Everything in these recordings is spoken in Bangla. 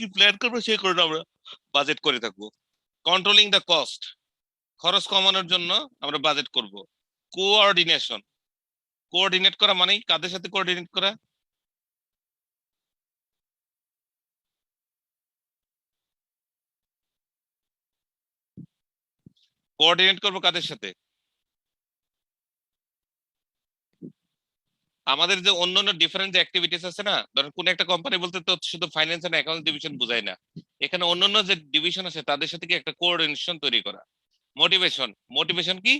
কি প্ল্যান করবো সেই কারণে আমরা বাজেট করে থাকবো। কন্ট্রোলিং দ্য কস্ট, খরচ কমানোর জন্য আমরা বাজেট করব। কোঅর্ডিনেশন, কোঅর্ডিনেট করা মানে কাদের সাথে কোঅর্ডিনেট করা? কোঅর্ডিনেট করবো কাদের সাথে? আমাদের যে অন্যান্য ডিফারেন্ট অ্যাক্টিভিটিস আছে না, ধরেন কোন একটা কোম্পানি বলতে তো শুধু ফাইন্যান্স এন্ড অ্যাকাউন্টস ডিভিশন বোঝায় না, এখানে অন্যান্য যে ডিভিশন আছে তাদের সাথে কি একটা কোঅর্ডিনেশন তৈরি করা। মোটিভেশন, মোটিভেশন কি?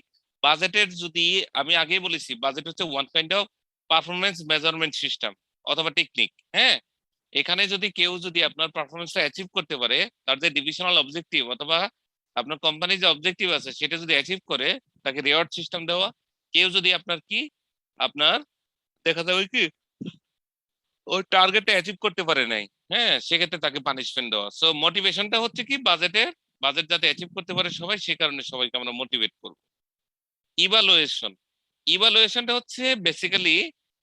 বাজেটের যদি, আমি আগেই বলেছি বাজেট হচ্ছে one kind of performance measurement system অথবা টেকনিক। হ্যাঁ, এখানে যদি কেউ যদি আপনার পারফরমেন্সটা অ্যাচিভ করতে পারে, তার যে ডিভিশনাল অবজেক্টিভ অথবা আপনার কোম্পানির যে অবজেক্টিভ আছে সেটা যদি অ্যাচিভ করে, তাকে রিওয়ার্ড সিস্টেম দেওয়া। কেউ যদি আপনার কি, আপনার দেখা যাবে কি ওই টার্গেটটা অ্যাচিভ করতে পারে নাই, হ্যাঁ, সেক্ষেত্রে তাকে পানিশমেন্ট দেওয়া। সো মোটিভেশনটা হচ্ছে কি বাজেটের, বাজেট যাতে অ্যাচিভ করতে পারে সবাই, সে কারণে সবাইকে আমরা মোটিভেট করব। ইভালুয়েশন, ইভালুয়েশনটা হচ্ছে বেসিক্যালি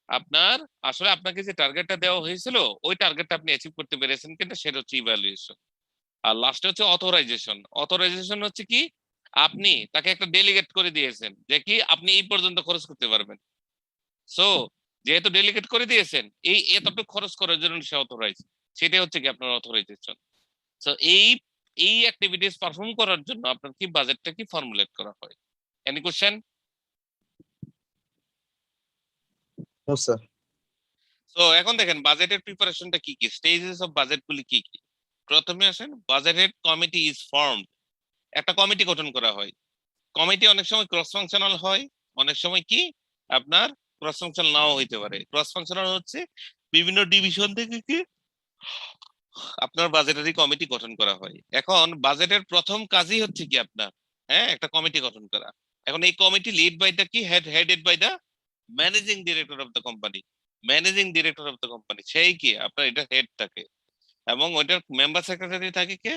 আপনার, আসলে আপনাকে যে টার্গেটটা দেওয়া হয়েছিল ওই টার্গেটটা আপনি অ্যাচিভ করতে পেরেছেন কিনা, সেটা হচ্ছে ইভালুয়েশন। আর লাস্টে হচ্ছে অথরাইজেশন। অথরাইজেশন হচ্ছে কি, আপনি তাকে একটা ডেলিগেট করে দিয়েছেন যে কি আপনি এই পর্যন্ত খরচ করতে পারবেন। সো যেহেতু ডেলিগেট করে দিয়েছেন, এই এতটুকু খরচ করার জন্য সে অথরাইজ, সেটাই হচ্ছে কি আপনার অথরাইজেশন। সো এই এই অ্যাক্টিভিটিস পারফর্ম করার জন্য আপনার কি বাজেটটা কি ফর্মুলেট করা হয়। Any question? No sir. তো এখন দেখেন বাজেটের প্রিপারেশনটা কি কি, স্টেজেস অফ বাজেট গুলি কি কি। প্রথমে আসেন বাজেটের কমিটি ইজ ফর্মড, একটা কমিটি গঠন করা হয়। কমিটি অনেক সময় ক্রস ফাংশনাল হয়, অনেক সময় কি আপনার ক্রস ফাংশনাল নাও হইতে পারে। ক্রস ফাংশনাল হচ্ছে বিভিন্ন ডিভিশন থেকে কি আপনার বাজেটারি কমিটি গঠন করা হয়। এখন বাজেটের প্রথম কাজই হচ্ছে কি আপনার, হ্যাঁ, একটা কমিটি গঠন করা। এখন এই কমিটি লিড বাই দা কি, headed by the managing director of the company. Managing director of the company সেই কি আপনার এটা হেড থাকে, এবং ওইটার মেম্বার সেক্রেটারি থাকে কে,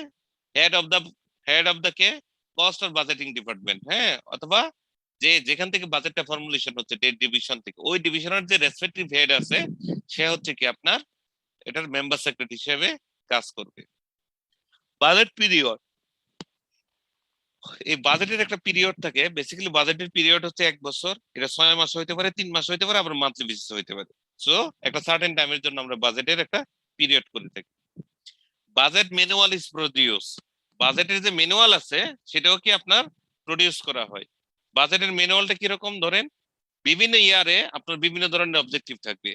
head of the, head of the কে কস্ট অর বাজেটিং ডিপার্টমেন্ট, হ্যাঁ, অথবা যে যেখান থেকে বাজেটটা ফর্মুলেশন হচ্ছে ডেট ডিভিশন থেকে, ওই ডিভিশনের যে রেসপেক্টিভ হেড আছে সে হচ্ছে কি আপনার এটার মেম্বার সেক্রেটারি হিসেবে কাজ করবে। বাজেট পিরিয়ড, এই বাজেটের একটা পিরিয়ড থাকে। বেসিক্যালি বাজেটের পিরিয়ড হচ্ছে 1 বছর, এটা 6 মাস হইতে পারে, 3 মাস হইতে পারে, আবার মান্থলি বেসিস হইতে পারে। সো একটা সার্টেন টাইমের জন্য আমরা বাজেটের একটা পিরিয়ড করে থাকি। বাজেট ম্যানুয়াল ইজ প্রডিউস, বাজেটের যে ম্যানুয়াল আছে সেটাও কি আপনার প্রডিউস করা হয়। বাজেটের ম্যানুয়ালটা কিরকম, ধরেন বিভিন্ন ইয়ারে আপনার বিভিন্ন ধরনের অবজেক্টিভ থাকবে।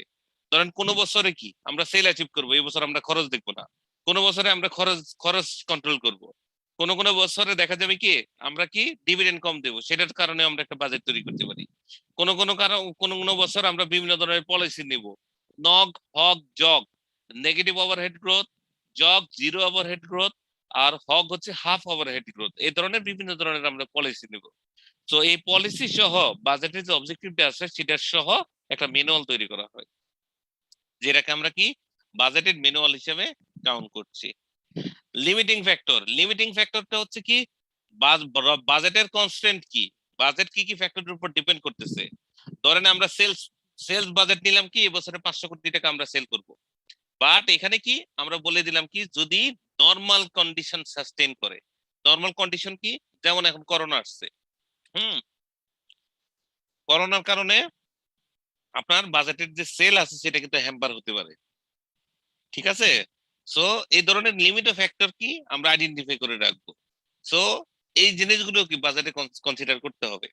ধরেন কোন বছরে কি আমরা সেল অ্যাচিভ করবো, এই বছর আমরা খরচ দেখবো না। কোন বছরে আমরা খরচ খরচ কন্ট্রোল করব। কোন কোন বছরে দেখা যাবে কি আমরা কি ডিভিডেন্ড কম দেবো, সেটার কারণে আমরা একটা বাজেট তৈরি করতে পারি। কোন কোন কারণ, কোন কোন বছর আমরা বিভিন্ন ধরনের পলিসি নিব, নগ, hog, jug, negative overhead growth, jug zero overhead growth, আর হগ হচ্ছে হাফ ওভারহেড গ্রোথ। এই ধরনের বিভিন্ন ধরনের আমরা পলিসি নিব। তো এই পলিসি সহ বাজেটের যে অবজেক্টিভটা আছে সেটা সহ একটা ম্যানুয়াল তৈরি করা হয়, যেটাকে আমরা কি বাজেটের ম্যানুয়াল হিসেবে কাউন্ট করছি। লিমিটিং ফ্যাক্টর, লিমিটিং ফ্যাক্টরটা হচ্ছে কি বাজেটের কনস্ট্যান্ট কি, বাজেট কি কি ফ্যাক্টরের উপর ডিপেন্ড করতেছে। ধরেন আমরা সেলস, সেলস বাজেট নিলাম কি এবছরে 500 কোটি টাকা আমরা সেল করব। বাট এখানে কি আমরা বলে দিলাম কি যদি নর্মাল কন্ডিশন সাস্টেইন করে। নর্মাল কন্ডিশন কি, যেমন এখন করোনা আসছে, হুম, করোনার কারণে আপনার বাজেটের যে সেল আছে সেটা কিন্তু হ্যাম্পার হতে পারে, ঠিক আছে। সো এই ধরনের লিমিট ফ্যাক্টর কি আমরা আইডেন্টিফাই করে রাখবো। সো এই জিনিসগুলো কি বাজেটে কনসিডার করতে হবে।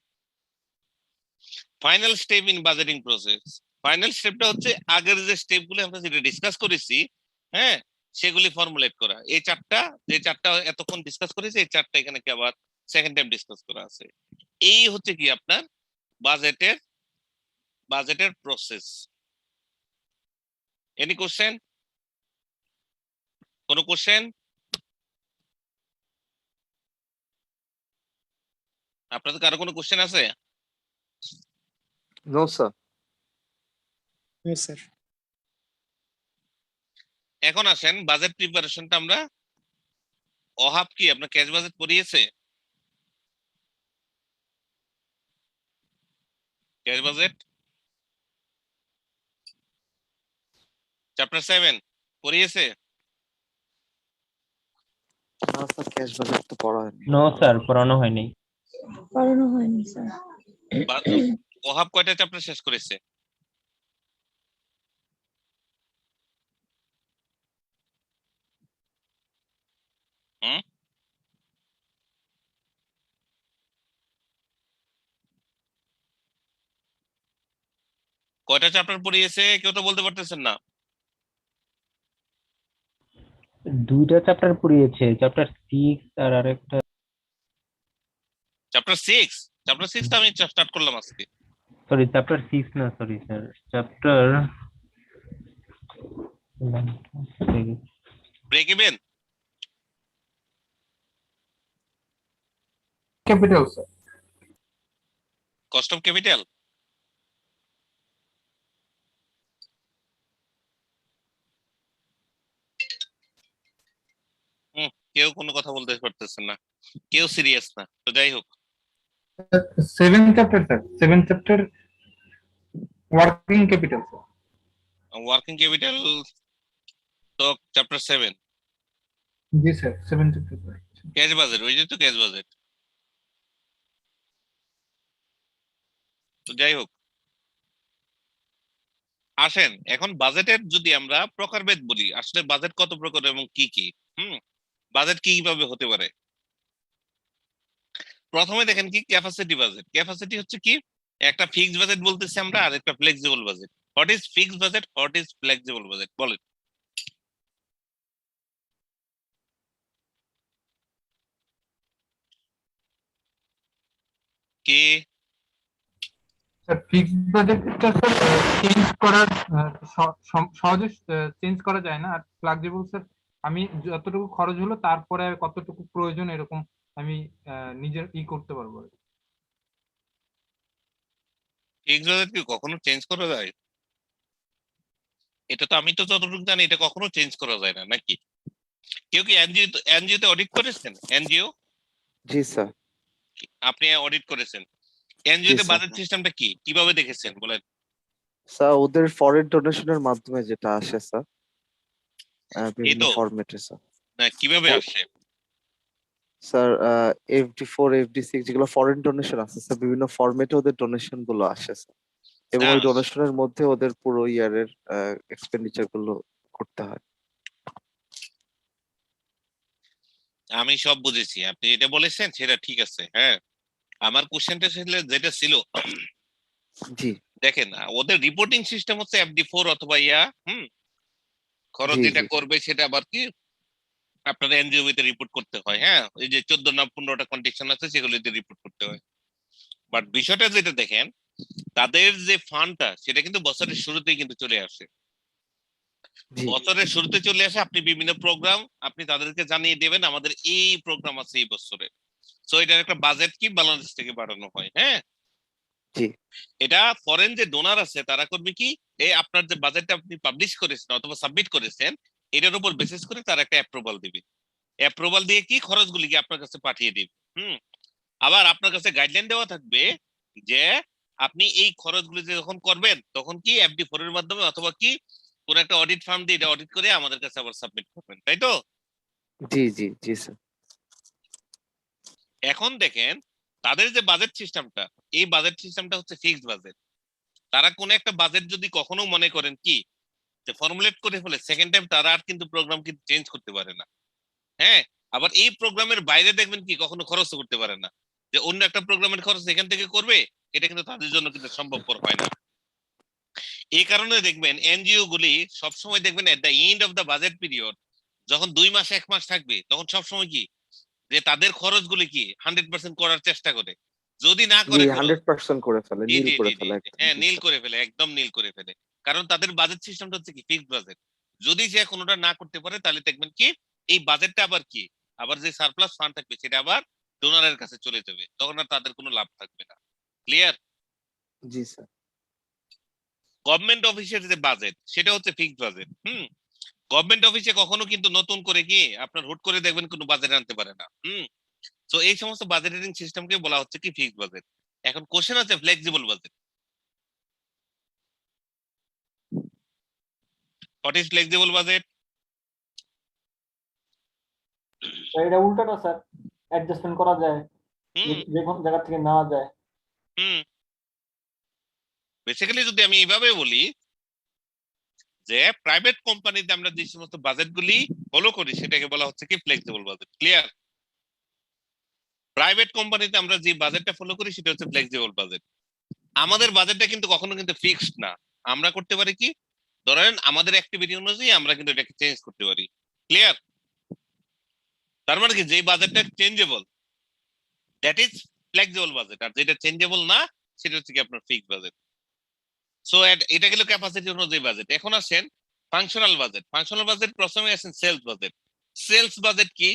Final step in budgeting process, final স্টেপটা হচ্ছে আগের যে স্টেপগুলো আমরা যেটা ডিসকাস করেছি, হ্যাঁ, সেগুলি ফর্মুলেট করা। এই চারটা, যে চারটা এতক্ষণ ডিসকাস করেছি, এই চারটা এখানে কি আবার সেকেন্ড টাইম ডিসকাস করা আছে। এই হচ্ছে কি আপনার বাজেটের, বাজেটের প্রসেস। এনি কোশ্চেন, কোনো কোশ্চেন? আপনাদের কারো কোনো কোশ্চেন আছে? No sir. Yes, sir. এখন আসেন বাজেট প্রিপারেশনটা আমরা, অহাব কি আপনার ক্যাশ বাজেট পড়িয়েছে? ক্যাশ বাজেট চ্যাপ্টার 7 পড়িয়েছে? না স্যার, ক্যাশ বাজেট তো পড়া হয়নি। নো স্যার, পড়ানো হয়নি। পড়ানো হয়নি স্যার। ওহাব কয়টা চ্যাপ্টার শেষ করেছে? হুম, কয়টা চ্যাপ্টার পড়িয়েছে কেউ তো বলতে পারতেছেন না। 2টা চ্যাপ্টার পড়িয়েছে, চ্যাপ্টার 6 আর আরেকটা। চ্যাপ্টার 6 তো আমি স্টার্ট করলাম আজকে। সরি, চ্যাপ্টার 6 না, sorry sir, chapter break even, capital sir. Cost of capital. কেউ কোনো কথা বলতে পারতেছেন না, কেউ সিরিয়াস না, তো যাই হোক। 7 chapter sir, 7 chapter working capital sir. Working capital তো চ্যাপ্টার 7। জি sir, 7 chapter sir. Cash budget, ওই যে তো ক্যাশ বাজেট। তো যাই হোক, আসেন এখন বাজেটের যদি আমরা প্রকারভেদ বলি, আসলে বাজেট কত প্রকার এবং কি কি। বাজেট কি কিভাবে হতে পারে। প্রথমে দেখেন কি ক্যাপাসিটি বাজেট। ক্যাপাসিটি হচ্ছে কি, একটা ফিক্সড বাজেট বলতেছি আমরা, আর একটা flexible budget. What is fixed budget, what is flexible budget, বলেন। কে? স্যার ফিক্সড বাজেটটা স্যার চেঞ্জ করার সহজে চেঞ্জ করা যায় না। আর ফ্লেক্সিবল স্যার আমি যতটুকু খরচ হলো তারপরে কতটুকু প্রয়োজন এরকম আমি নিজের করতে পারবো আর কি। ফিক্সড বাজেট কি কখনো চেঞ্জ করা যায়? এটা তো আমি তো যতটুকু জানি এটা কখনো চেঞ্জ করা যায় না, নাকি? কেউ কি এনজিওতে অডিট করেছেন? এনজিও, জি স্যার। আপনি অডিট করেছেন, জি এনজিওতে স্যার। বাজেট সিস্টেমটা কি, কিভাবে দেখেছেন বলেন? স্যার ওদের ফরেন ডোনেশনের মাধ্যমে যেটা আসে স্যার, এই বিভিন্ন তো, ফরম্যাটে স্যার। না কিভাবে ও- আসে? স্যার FD4 FD6 যেগুলো ফরেন ডোনেশন আছে স্যার, বিভিন্ন ফরম্যাটে ওদের ডোনেশন গুলো আসে স্যার, এবং ওই না, ডোনেশনের মধ্যে ওদের পুরো ইয়ারের এক্সপেন্ডিচার গুলো করতে হয়। আমি সব বুঝেছি, আপনি যেটা বলেছেন সেটা ঠিক আছে, হ্যাঁ। আমার কোশ্চেনটা ছিল যেটা ছিল, জি দেখেন ওদের রিপোর্টিং সিস্টেম হচ্ছে FD4 অথবা ইয়া, খরচ জি যেটা জি করবে সেটা আবার কি আপনার এনজিও তে রিপোর্ট করতে হয়, হ্যাঁ। ওই যে 14 না 15টা কন্ডিশন আছে সেগুলোতে রিপোর্ট করতে হয়। বাট বিষয়টা যেটা দেখেন, তাদের যে ফান্ডটা সেটা কিন্তু বছরের শুরুতেই কিন্তু চলে আসে। জি বছরের শুরুতে চলে আসে, আপনি বিভিন্ন প্রোগ্রাম আপনি তাদেরকে জানিয়ে দেবেন আমাদের এই প্রোগ্রাম আছে এই বছরে। সো এটার একটা বাজেট কি বাংলাদেশ থেকে বাড়ানো হয়, হ্যাঁ। জি এটা ফরেন যে ডোনার আছে তারা করবে কি, এই আপনার যে বাজেটটা আপনি পাবলিশ করেছেন অথবা সাবমিট করেছেন, এটার উপর বেসিস করে তারা একটা অ্যাপ্রুভাল দিবে। অ্যাপ্রুভাল দিয়ে কি খরচগুলি কি আপনার কাছে পাঠিয়ে দিবে। আবার আপনার কাছে গাইডলাইন দেওয়া থাকবে যে আপনি এই খরচগুলি যখন করবেন তখন কি FD4 এর মাধ্যমে অথবা কি কোন একটা অডিট ফার্ম দিয়ে এটা অডিট করে আমাদের কাছে আবার সাবমিট করবেন, তাই তো? জি জি জি স্যার। এখন দেখেন তাদের যে বাজেট সিস্টেমটা, এই বাজেট সিস্টেমটা হচ্ছে ফিক্সড বাজেট। তারা কোন একটা বাজেট যদি কখনো মনে করেন কি যে ফর্মুলেট করে ফেলে, সেকেন্ড টাইম তারা আর কিন্তু প্রোগ্রাম কিন্তু চেঞ্জ করতে পারে না, হ্যাঁ। আবার এই প্রোগ্রামের বাইরে দেখবেন কি কখনো খরচ করতে পারে না, যে অন্য একটা প্রোগ্রামের খরচ এখান থেকে করবে, এটা কিন্তু তাদের জন্য কিন্তু সম্ভবপর হয় না। এই কারণে দেখবেন এনজিও গুলি সবসময় দেখবেন at the end of the budget period, যখন 2 মাস 1 মাস থাকবে তখন সবসময় কি যে তাদের খরচগুলি কি 100% করার চেষ্টা করে। যদি না জি করে খরচ, 100% করে ফেলে, জি নীল জি করে জি জি ফেলে জি, একদম। হ্যাঁ জি নীল স্যার। করে ফেলে, একদম নীল করে ফেলে। কারণ তাদের বাজেট সিস্টেমটা হচ্ছে কি ফিক্সড বাজেট। যদি সে কোনোটা না করতে পারে তাহলে দেখবেন কি এই বাজেটটা আবার কি, আবার যে সারপ্লাস ফান্ড থাকবে সেটা আবার ডোনারের কাছে চলে যাবে, তখন আর তাদের কোনো লাভ থাকবে না। ক্লিয়ার? জি স্যার। গভর্নমেন্ট অফিসের যে বাজেট সেটা হচ্ছে ফিক্সড বাজেট। গভর্নমেন্ট অফিসে কখনো কিন্তু নতুন করে কি আপনার হুট করে দেখবেন কোনো বাজেট আনতে পারে না। তো এই সমস্ত বাজেটিং সিস্টেমকে বলা হচ্ছে কি ফিক্সড বাজেট। এখন কোশ্চেন আছে flexible budget. What is flexible budget? এটা উল্টাটা স্যার, অ্যাডজাস্টমেন্ট করা যায়, হুম যে কোনো জায়গা থেকে নেওয়া যায়। হুম বেসিক্যালি যদি আমি এইভাবে বলি যে প্রাইভেট কোম্পানিতে আমরা যে সমস্ত বাজেটগুলি ফলো করি সেটাকে বলা হচ্ছে কি ফ্লেক্সিবল বাজেট। ক্লিয়ার? প্রাইভেট কোম্পানিতে আমরা যে বাজেটটা ফলো করি সেটা হচ্ছে ফ্লেক্সিবল বাজেট। আমাদের বাজেটটা কিন্তু কখনো কিন্তু ফিক্সড না। আমরা করতে পারি কি, ধরেন আমাদের অ্যাক্টিভিটি অনুযায়ী আমরা কিন্তু এটাকে চেঞ্জ করতে পারি। ক্লিয়ার? তার মানে কি, যে বাজেটটা changeable that is flexible budget, আর যেটা চেঞ্জেবল না সেটা হচ্ছে কি আপনার ফিক্সড বাজেট। সো এটা গেল ক্যাপাসিটি অনুযায়ী বাজেট। এখন আসেন ফাংশনাল বাজেট। ফাংশনাল বাজেট প্রথমে আসেন সেলস বাজেট। সেলস বাজেট কি?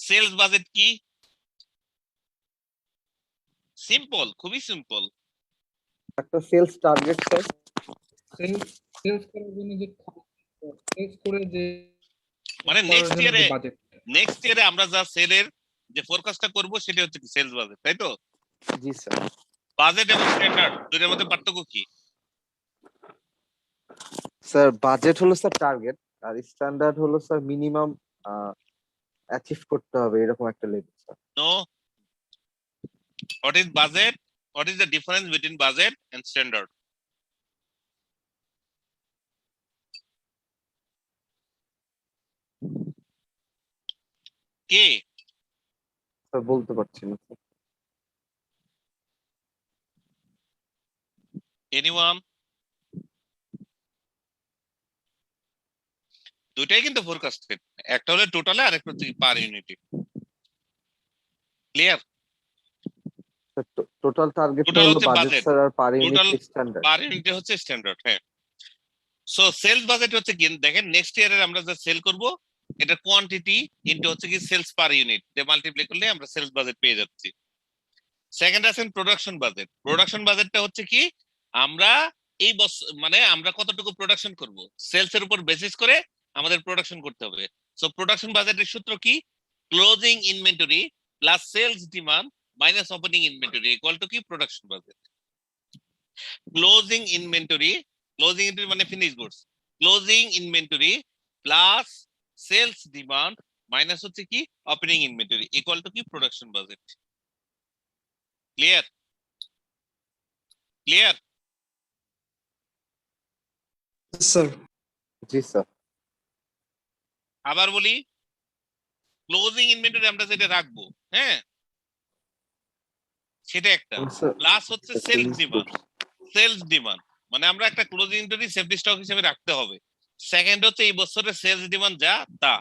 সেলস বাজেট কি? সিম্পল, খুবই সিম্পল। একটা সেলস টার্গেট স্যার। সেলস করার জন্য যে সেলস করে যে মানে করার নেক্সট জন্য ইয়ারে যে বাজেট। আমরা যা সেলের যে ফোরকাস্টটা করব সেটা হচ্ছে কি সেলস বাজেট, তাই তো? জি স্যার। বাজেট এবং স্ট্যান্ডার্ড দুটোর মধ্যে পার্থক্য কি? স্যার বাজেট হলো স্যার টার্গেট, আর স্ট্যান্ডার্ড হলো স্যার মিনিমাম অ্যাচিভ করতে হবে এরকম একটা level sir. No, what is budget? What is the difference between budget and standard? কে? স্যার বলতে পারছি না স্যার। এনিওয়ান? দুটাই কিন্তু ফোরকাস্টেড, একটা হলো টোটালে আর একটা হচ্ছে পার ইউনিটে। ক্লিয়ার? টোটাল টার্গেটটা টোটাল হলো হচ্ছে বাজেট বাজেট, স্যার, আর পার টোটাল ইউনিট স্ট্যান্ডার্ড। পার ইউনিটে হচ্ছে স্ট্যান্ডার্ড। হ্যাঁ, সো সেলস বাজেট হচ্ছে কি, দেখেন নেক্সট ইয়ারের আমরা যা সেল করব এটা কোয়ান্টিটি ইনটু হচ্ছে কি সেলস পার ইউনিট দিয়ে মাল্টিপ্লাই করলে আমরা সেলস বাজেট পেয়ে যাচ্ছি। সেকেন্ড আছেন প্রোডাকশন বাজেট। প্রোডাকশন বাজেটটা হচ্ছে কি, আমরা এই বছর মানে আমরা কতটুকু প্রোডাকশন করব সেলস এর উপর বেসিস করে আমাদের প্রোডাকশন করতে হবে। সো প্রোডাকশন বাজেটের সূত্র কি? Closing inventory plus sales demand minus opening inventory equal to কি প্রোডাকশন বাজেট। ক্লোজিং ইনভেন্টরি মানে finish goods, closing inventory plus sales demand minus হচ্ছে কি ওপেনিং ইনভেন্টরি ইকুয়াল টু কি production budget. Clear? Clear? Sir জি স্যার। আবার বলি, ক্লোজিং ইনভেন্টরি আমরা যেটা রাখবো, হ্যাঁ, সেটা একটা, স্যার প্লাস হচ্ছে সেলস ডিমান্ড। সেলস ডিমান্ড মানে আমরা একটা ক্লোজিং ইনভেন্টরি সেফটি স্টক হিসেবে রাখতে হবে। সেকেন্ড হচ্ছে এই বছরের সেলস ডিমান্ড যা তা,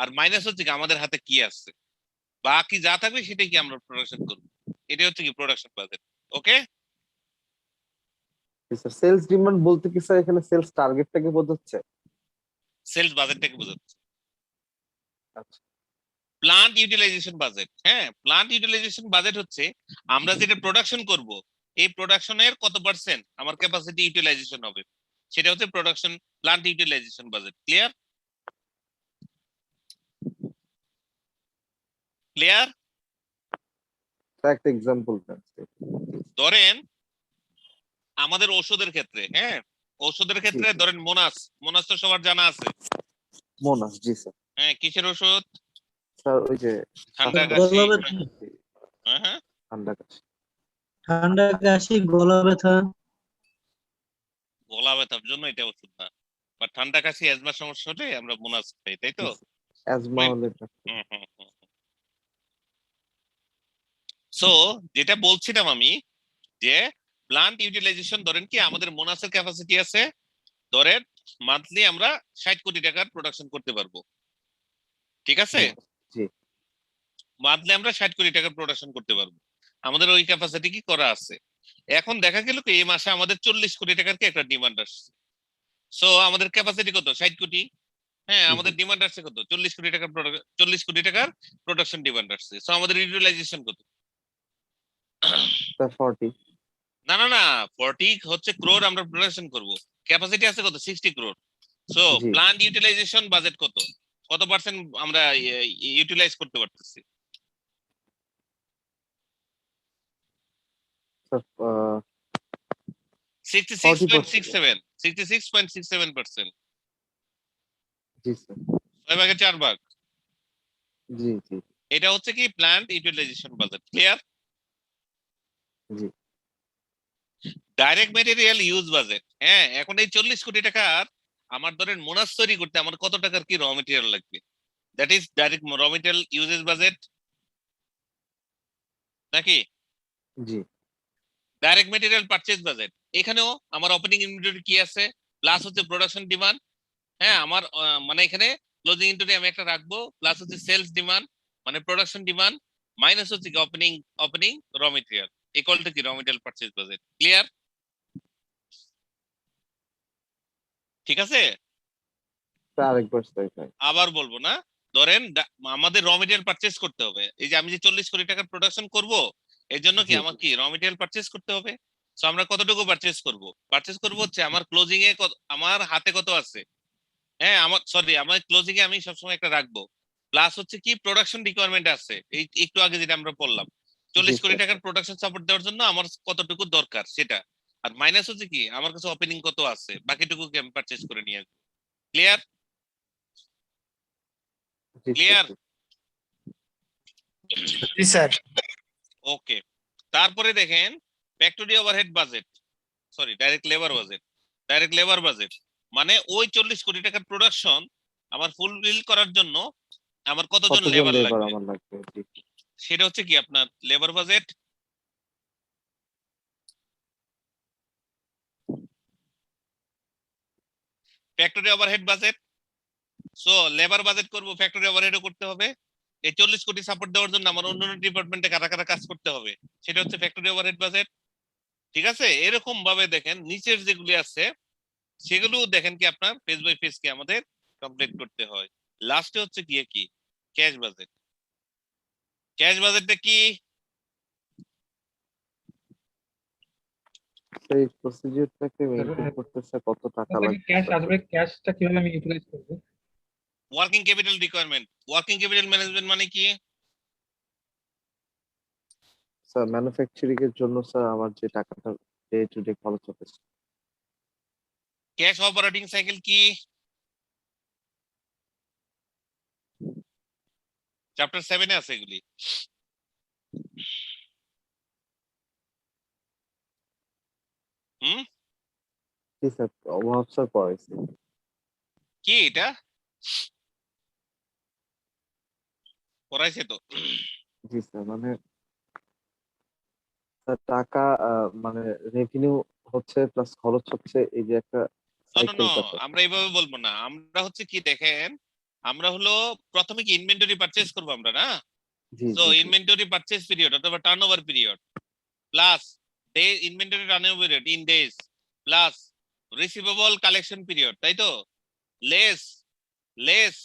আর মাইনাস হচ্ছে কি আমাদের হাতে কি আছে, বাকি যা থাকবে সেটাই কি আমরা প্রোডাকশন করব। এটা হচ্ছে কি প্রোডাকশন বাজেট। ওকে? স্যার সেলস ডিমান্ড বলতে কি স্যার এখানে সেলস টার্গেটটাকে বোঝাচ্ছে? সেলস বাজেটটাকে বোঝাচ্ছে। আচ্ছা। প্লান্ট ইউটিলাইজেশন বাজেট, হ্যাঁ, প্লান্ট ইউটিলাইজেশন বাজেট হচ্ছে আমরা যেটা প্রোডাকশন করব এই প্রোডাকশনের কত পার্সেন্ট আমার ক্যাপাসিটি ইউটিলাইজেশন হবে, সেটা হচ্ছে production plant utilization budget. Clear? Clear? একটা এক্সাম্পল দেন। ধরেন আমাদের ওষুধের ক্ষেত্রে, হ্যাঁ, ওষুধের ক্ষেত্রে জি। ধরেন মোনাস। মোনাস তো সবার জানা আছে। মোনাস, জি স্যার। হ্যাঁ, কিসের ওষুধ? স্যার ওই যে ঠান্ডা ঠান্ডা কাশি। গলা কাশি। হ্যাঁ হ্যাঁ, ঠান্ডা কাশি। ঠান্ডা কাশি গলা ব্যথা গলা ব্যথার জন্য এটা ওষুধ না, বা ঠান্ডা কাশি অ্যাজমা সমস্যা হলে আমরা মোনাস খাই, তাই তো? অ্যাজমা হলে সো যেটা বলছিলাম আমি, যে প্লান্ট ইউটিলাইজেশন ধরেন কি আমাদের মোনাসের ক্যাপাসিটি আছে, ধরেন মান্থলি আমরা 60 কোটি টাকার প্রোডাকশন করতে পারবো। ঠিক আছে? জি। মান্থলি আমরা 60 কোটি টাকার প্রোডাকশন করতে পারবো, আমাদের ওই ক্যাপাসিটি কি করা আছে। এখন দেখা গেল কি এই মাসে আমাদের 40 কোটি টাকার কি একটা ডিমান্ড আসছে। সো আমাদের ক্যাপাসিটি কত? 60 কোটি। হ্যাঁ, আমাদের ডিমান্ড আসছে কত? 40 কোটি টাকার 40 কোটি টাকার প্রোডাকশন ডিমান্ড আসছে। সো আমাদের ইউটিলাইজেশন কত? 40। না না না, 40 হচ্ছে ক্রোর আমরা প্রোডাকশন করব, ক্যাপাসিটি আছে কত? 60 ক্রোর। সো জি। প্ল্যান্ট ইউটিলাইজেশন বাজেট কত? কত পার্সেন্ট আমরা ইউটিলাইজ করতে পারতেছি? স্যার 66.67%। 66.67%। জি স্যার। 6 ভাগের 4 ভাগ। জি জি এটা হচ্ছে কি প্ল্যান্ট ইউটিলাইজেশন বাজেট। ক্লিয়ার? জি ডাইরেক্ট মেটেরিয়াল ইউজ বাজেট। হ্যাঁ, এখন এই 40 কোটি টাকার আমার ধরেন মোনাস তৈরি করতে আমার কত টাকার কি র মেটেরিয়াল লাগবে, দ্যাট ইজ ডাইরেক্ট র মেটেরিয়াল ইউজেস বাজেট নাকি জি ডাইরেক্ট মেটেরিয়াল পারচেজ বাজেট। এখানেও আমার ওপেনিং ইনভেন্টরি কি আছে, প্লাস হচ্ছে প্রোডাকশন ডিমান্ড। হ্যাঁ, আমার মানে এখানে ক্লোজিং ইনভেন্টরি আমি একটা রাখবো, প্লাস হচ্ছে সেলস ডিমান্ড মানে প্রোডাকশন ডিমান্ড, মাইনাস হচ্ছে কি ওপেনিং ওপেনিং র মেটেরিয়াল ইকুয়াল টু কি র মেটেরিয়াল পারচেজ বাজেট। ক্লিয়ার? ঠিক আছে? স্যার আরেকবার স্যার ভাই। আবার বলবো না, ধরেন আমাদের র মেটেরিয়াল পারচেজ করতে হবে। এই যে আমি যে 40 কোটি টাকার প্রোডাকশন করব, এর জন্য কি জি আমার কি র মেটেরিয়াল পারচেজ করতে হবে। সো আমরা কতটুকু পারচেজ করব? পারচেজ করব হচ্ছে আমার ক্লোজিং এ আমার হাতে কত আছে। হ্যাঁ, আমার সরি, আমার ক্লোজিং এ আমি সবসময় একটা রাখবো, প্লাস হচ্ছে কি প্রোডাকশন রিকোয়ারমেন্ট আছে, এই একটু আগে যেটা আমরা বললাম, জি 40 কোটি স্যার টাকার প্রোডাকশন সাপোর্ট দেওয়ার জন্য আমার কতটুকু দরকার সেটা, আর মাইনাস হচ্ছে কি আমার কাছে ওপেনিং কত আছে, বাকিটুকু কি আমি পারচেজ করে নিয়ে আসবো। ক্লিয়ার? জি ক্লিয়ার? স্যার জি স্যার। ওকে, তারপরে দেখেন factory overhead budget, sorry direct labour budget. Direct labour budget মানে ওই 40 কোটি টাকার প্রোডাকশন আমার ফুলফিল করার জন্য আমার কতজন কতজন লেবার লেবার লাগবে, আমার লাগবে? জি সেটা হচ্ছে কি আপনার labour budget. Factory overhead budget. So labour budget করব, ফ্যাক্টরি ওভারহেডও করতে হবে। এই 40 কোটি সাপোর্ট দেওয়ার জন্য আমার অন্যান্য ডিপার্টমেন্টে কারা কারা কাজ করতে হবে, সেটা হচ্ছে ফ্যাক্টরি ওভারহেড বাজেট। ঠিক আছে? এরকম ভাবে দেখেন নিচের যেগুলি আছে সেগুলো দেখেন কি আপনার পেজ বাই পেজ কি আমাদের কমপ্লিট করতে হয়। লাস্টে হচ্ছে গিয়ে কি ক্যাশ বাজেট। ক্যাশ বাজেটটা কি? সেই প্রসিডিউরটাকে মেইনটেইন করতে স্যার কত টাকা লাগবে ক্যাশ স্যার? আসবে, ক্যাশটা কিভাবে আমি ইউটিলাইজ করব? Working capital requirement. Working capital management মানে কি? স্যার ম্যানুফ্যাকচারিং এর জন্য স্যার আমার যে টাকাটা ডে টু ডে খরচ হবে স্যার। ক্যাশ অপারেটিং সাইকেল কি? চ্যাপ্টার 7 এ আছে এগুলি। হুম, জি স্যার অভাব স্যার পড়াইছি। কি এটা পড়াইছে তো? জি স্যার মানে স্যার টাকা মানে রেভিনিউ হচ্ছে প্লাস খরচ হচ্ছে এই যে একটা নো নো নো, সাইকেলটা স্যার। আমরা এইভাবে বলবো না। আমরা হচ্ছে কি দেখেন, আমরা হলো প্রথমে কি ইনভেন্টরি পারচেজ করবো আমরা না। জি সো জি জি ইনভেন্টরি পারচেজ পিরিয়ড অথবা turnover period plus day inventory turnover period in days plus receivable collection period, তাই তো? লেস লেস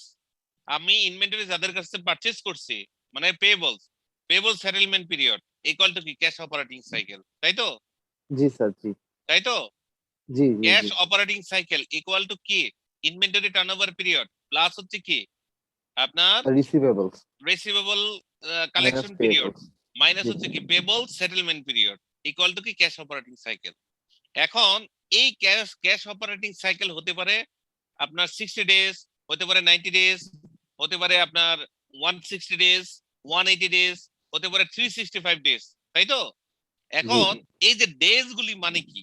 আমি ইনভেন্টরি যাদের কাছে পারচেজ করছি মানে payables, payable settlement period equal to কি ক্যাশ অপারেটিং সাইকেল, তাই তো? জি স্যার জি তাই তো? জি জি ক্যাশ জি অপারেটিং সাইকেল ইকুয়াল টু কি ইনভেন্টরি টার্নওভার পিরিয়ড প্লাস হচ্ছে কি আপনার receivables receivable minus collection period payables. Minus জি হচ্ছে কি payable settlement period equal to কি ক্যাশ অপারেটিং সাইকেল। এখন এই ক্যাশ অপারেটিং সাইকেল হতে পারে আপনার 60 ডেজ, হতে পারে 90 ডেজ, হতে পারে আপনার 160 ডেজ, 180 ডেজ, হতে পারে 365 ডেজ, তাই তো? জি এখন জি এই যে ডেজ গুলি মানে কি,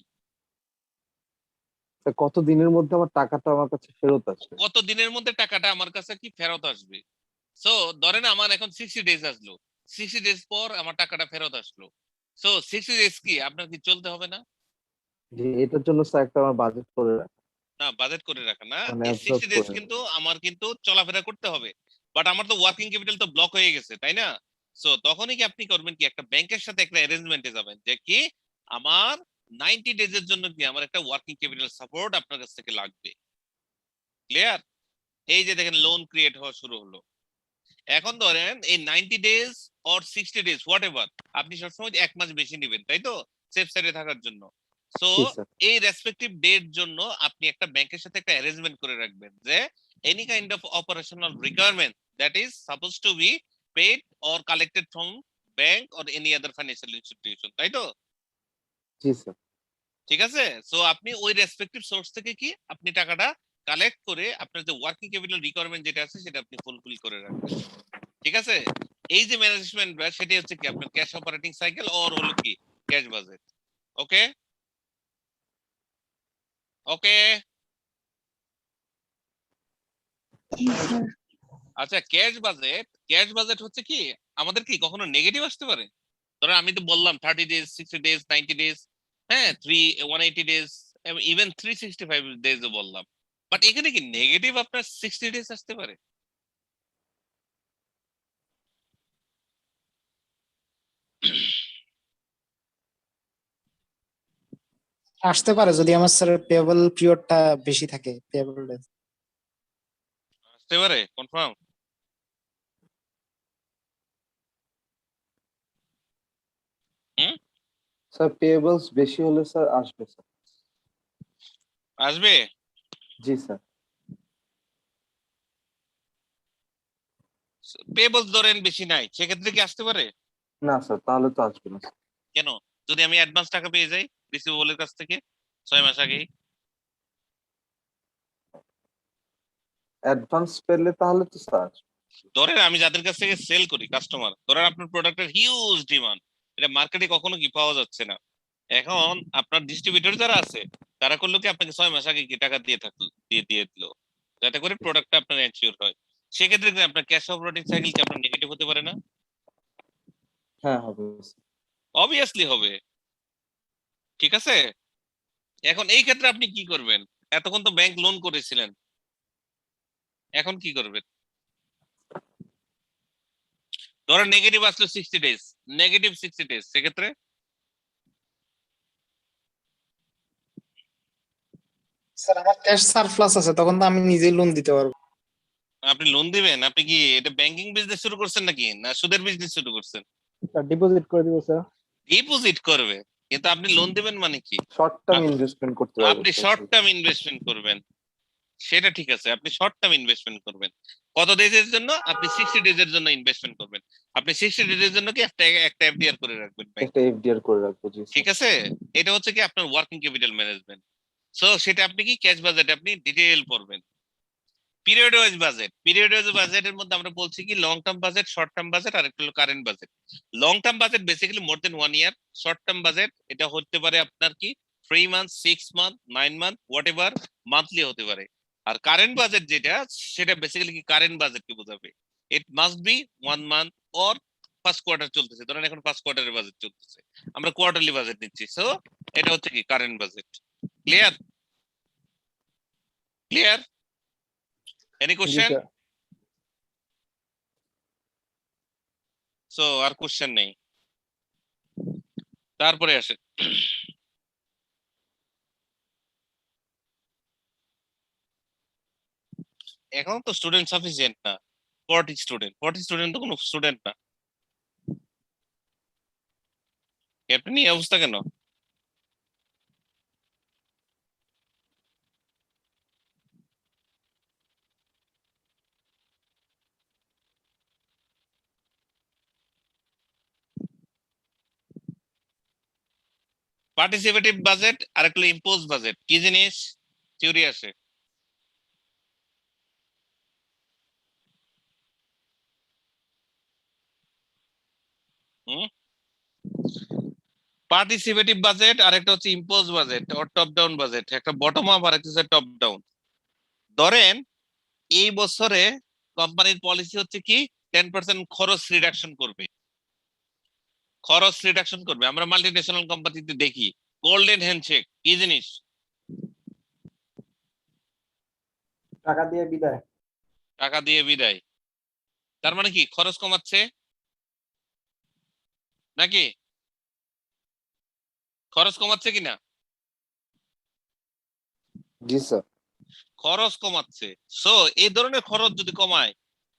স্যার কত দিনের মধ্যে আমার টাকাটা আমার কাছে ফেরত আসবে? কত দিনের মধ্যে টাকাটা আমার কাছে কি ফেরত আসবে। সো ধরেন আমার এখন 60 ডেজ আসলো, 60 ডেজ পর আমার টাকাটা ফেরত আসলো। সো 60 ডেজ কি আপনার কি চলতে হবে না? জি এটার জন্য স্যার একটা আমার বাজেট করে রাখা না, বাজেট করে রাখা না, মানে এই অ্যাবজর্ব 60 ডেজ করে কিন্তু আমার কিন্তু চলাফেরা করতে হবে। বাট আমার তো ওয়ার্কিং ক্যাপিটাল তো ব্লক হয়ে গেছে, তাই না? সো তখনই কি আপনি করবেন কি একটা ব্যাংকের সাথে একটা অ্যারেঞ্জমেন্টে যাবেন যে কি আমার 90 ডেজ এর জন্য কি আমার একটা ওয়ার্কিং ক্যাপিটাল সাপোর্ট আপনার কাছ থেকে লাগবে। ক্লিয়ার? এই যে দেখেন লোন ক্রিয়েট হওয়া শুরু হলো। এখন ধরেন এই 90 days or 60 days what ever, আপনি সবসময় এক মাস বেশি নেবেন, তাই তো? সেফ সাইডে থাকার জন্য। সো জি স্যার এই রেসপেক্টিভ ডেট জন্য আপনি একটা ব্যাংকের সাথে একটা অ্যারেঞ্জমেন্ট করে রাখবেন যে any kind of operational requirement that is suppose to be paid or collected from bank or any other financial institution, তাই তো? জি স্যার ঠিক আছে? সো আপনি ওই রেসপেক্টিভ সোর্স থেকে কি আপনি টাকাটা কালেক্ট করে আপনার যে ওয়ার্কিং ক্যাপিটাল রিকোয়ারমেন্ট যেটা আছে সেটা আপনি ফুলফিল করে রাখবেন। ঠিক আছে, এই যে ম্যানেজমেন্ট সেটা হচ্ছে কি আপনার ক্যাশ অপারেটিং সাইকেল অর হলো কি ক্যাশ বাজেট। ওকে ওকে আচ্ছা, ক্যাশ বাজেট হচ্ছে কি আমাদের কি কখনো নেগেটিভ আসতে পারে? ধরো আমি তো বললাম 30 days, 60 days, 90 days, হ্যাঁ 180 days, ইভেন 365 days ও বললাম। বাট এখানে কি নেগেটিভ আপনার 60 days আসতে পারে? আসতে পারে যদি আমার স্যার পেয়েবল পিরিয়ডটা বেশি থাকে, পেয়েবল ডেজ। আসতে পারে কনফার্ম? স্যার পেয়েবলস বেশি হলে স্যার আসবে স্যার। আসবে। জি স্যার। পেবলস ধরেন বেশি নাই, সেক্ষেত্রে কি আসতে পারে? না স্যার, তাহলে তো আসবে না স্যার। কেন? যদি আমি অ্যাডভান্স টাকা পেয়ে যাই রিসিভেবলের কাছ থেকে 6 মাস আগেই। অ্যাডভান্স পেলে তাহলে তো স্যার আসবে। ধরেন আমি যাদের কাছ থেকে সেল করি কাস্টমার, ধরেন আপনার প্রোডাক্টের হিউজ ডিমান্ড, এটা মার্কেটে কখনো কি পাওয়া যাচ্ছে না। এখন আপনার ডিস্ট্রিবিউটর যারা আছে তারা করলো কি আপনাকে 6 মাস আগে কি টাকা দিয়ে থাকলো, দিয়ে দিল, যাতে করে প্রোডাক্টটা আপনার এনশিওর হয়। সেক্ষেত্রে কি আপনার ক্যাশ অপারেটিং সাইকেল কি আপনার নেগেটিভ হতে পারে না? হ্যাঁ হবে স্যার। অবভিয়াসলি হবে। ঠিক আছে, এখন এই ক্ষেত্রে আপনি কি করবেন? এতক্ষণ তো ব্যাংক লোন করেছিলেন, এখন কি করবেন? ধরেন নেগেটিভ আসলো 60 days, নেগেটিভ 60 days, সেক্ষেত্রে স্যার আমার ক্যাশ সারপ্লাস আছে, তখন তো আমি নিজেই লোন দিতে পারবো। আপনি লোন দিবেন? আপনি কি এটা ব্যাংকিং বিজনেস শুরু করছেন নাকি, না সুদের বিজনেস শুরু করছেন? ডিপোজিট করে দিব স্যার। ডিপোজিট করবে, কিন্তু আপনি লোন দিবেন মানে কি? শর্ট টার্ম আপ- ইনভেস্টমেন্ট করতে পারবো আপনি স্যার। শর্ট টার্ম ইনভেস্টমেন্ট করবেন, সেটা ঠিক আছে, আপনি শর্ট টার্ম ইনভেস্টমেন্ট করবেন। কত ডেজের জন্য? আপনি 60 days এর জন্য ইনভেস্টমেন্ট করবেন। আপনি 60 days এর জন্য কি একটা এফডিআর করে রাখবেন ব্যাংক। একটা এফডিআর করে রাখবো। জি ঠিক স্যার। আছে, এটা হচ্ছে কি আপনার ওয়ার্কিং ক্যাপিটাল ম্যানেজমেন্ট। সো সেটা আপনি কি ক্যাশ বাজেট আপনি ডিটেইল পড়বেন। পিরিয়ড ওয়াইজ বাজেটের মধ্যে আমরা বলছি কি long term budget, short term budget, আর একটা হলো current budget. Long term budget basically more than 1 year। Short term budget এটা হতে পারে আপনার কি 3 months, 6 months, 9 months, what ever, monthly হতে পারে। আর কারেন্ট বাজেট যেটা, সেটা বেসিক্যালি কি কারেন্ট বাজেটকে বোঝাবে। It must be 1 month or first quarter চলতেছে, ধরেন এখন ফার্স্ট কোয়ার্টারের বাজেট চলতেছে, আমরা কোয়ার্টারলি বাজেট নিচ্ছি। সো এটা হচ্ছে কি current budget. Clear? Clear? Any question? So আর কোশ্চেন নেই, তারপরে আসে এখন তো স্টুডেন্ট সাফিসিয়েন্ট না, 40 স্টুডেন্ট তো কোনো স্টুডেন্ট না। ক্যাপ্টেন এই অবস্থা কেন? পার্টিসিপেটিভ বাজেট আর একটা ইম্পোজ বাজেট, কি জিনিস? থিওরি আসে। পার্টিসিপেটিভ বাজেট আর একটা হচ্ছে impose budget or top down budget, একটা বটম আপ আর একটা হচ্ছে টপ ডাউন। ধরেন এই বছরে কোম্পানির পলিসি হচ্ছে কি 10% খরচ রিডাকশন করবে, আমরা মাল্টি ন্যাশনাল কোম্পানিতে দেখি গোল্ডেন হ্যান্ডশেক, কি জিনিস? টাকা দিয়ে বিদায়। টাকা দিয়ে বিদায়। তার মানে কি খরচ কমাচ্ছে নাকি? খরচ কমাচ্ছে কিনা? জি স্যার। খরচ কমাচ্ছে। সো এই ধরনের খরচ যদি কমায়,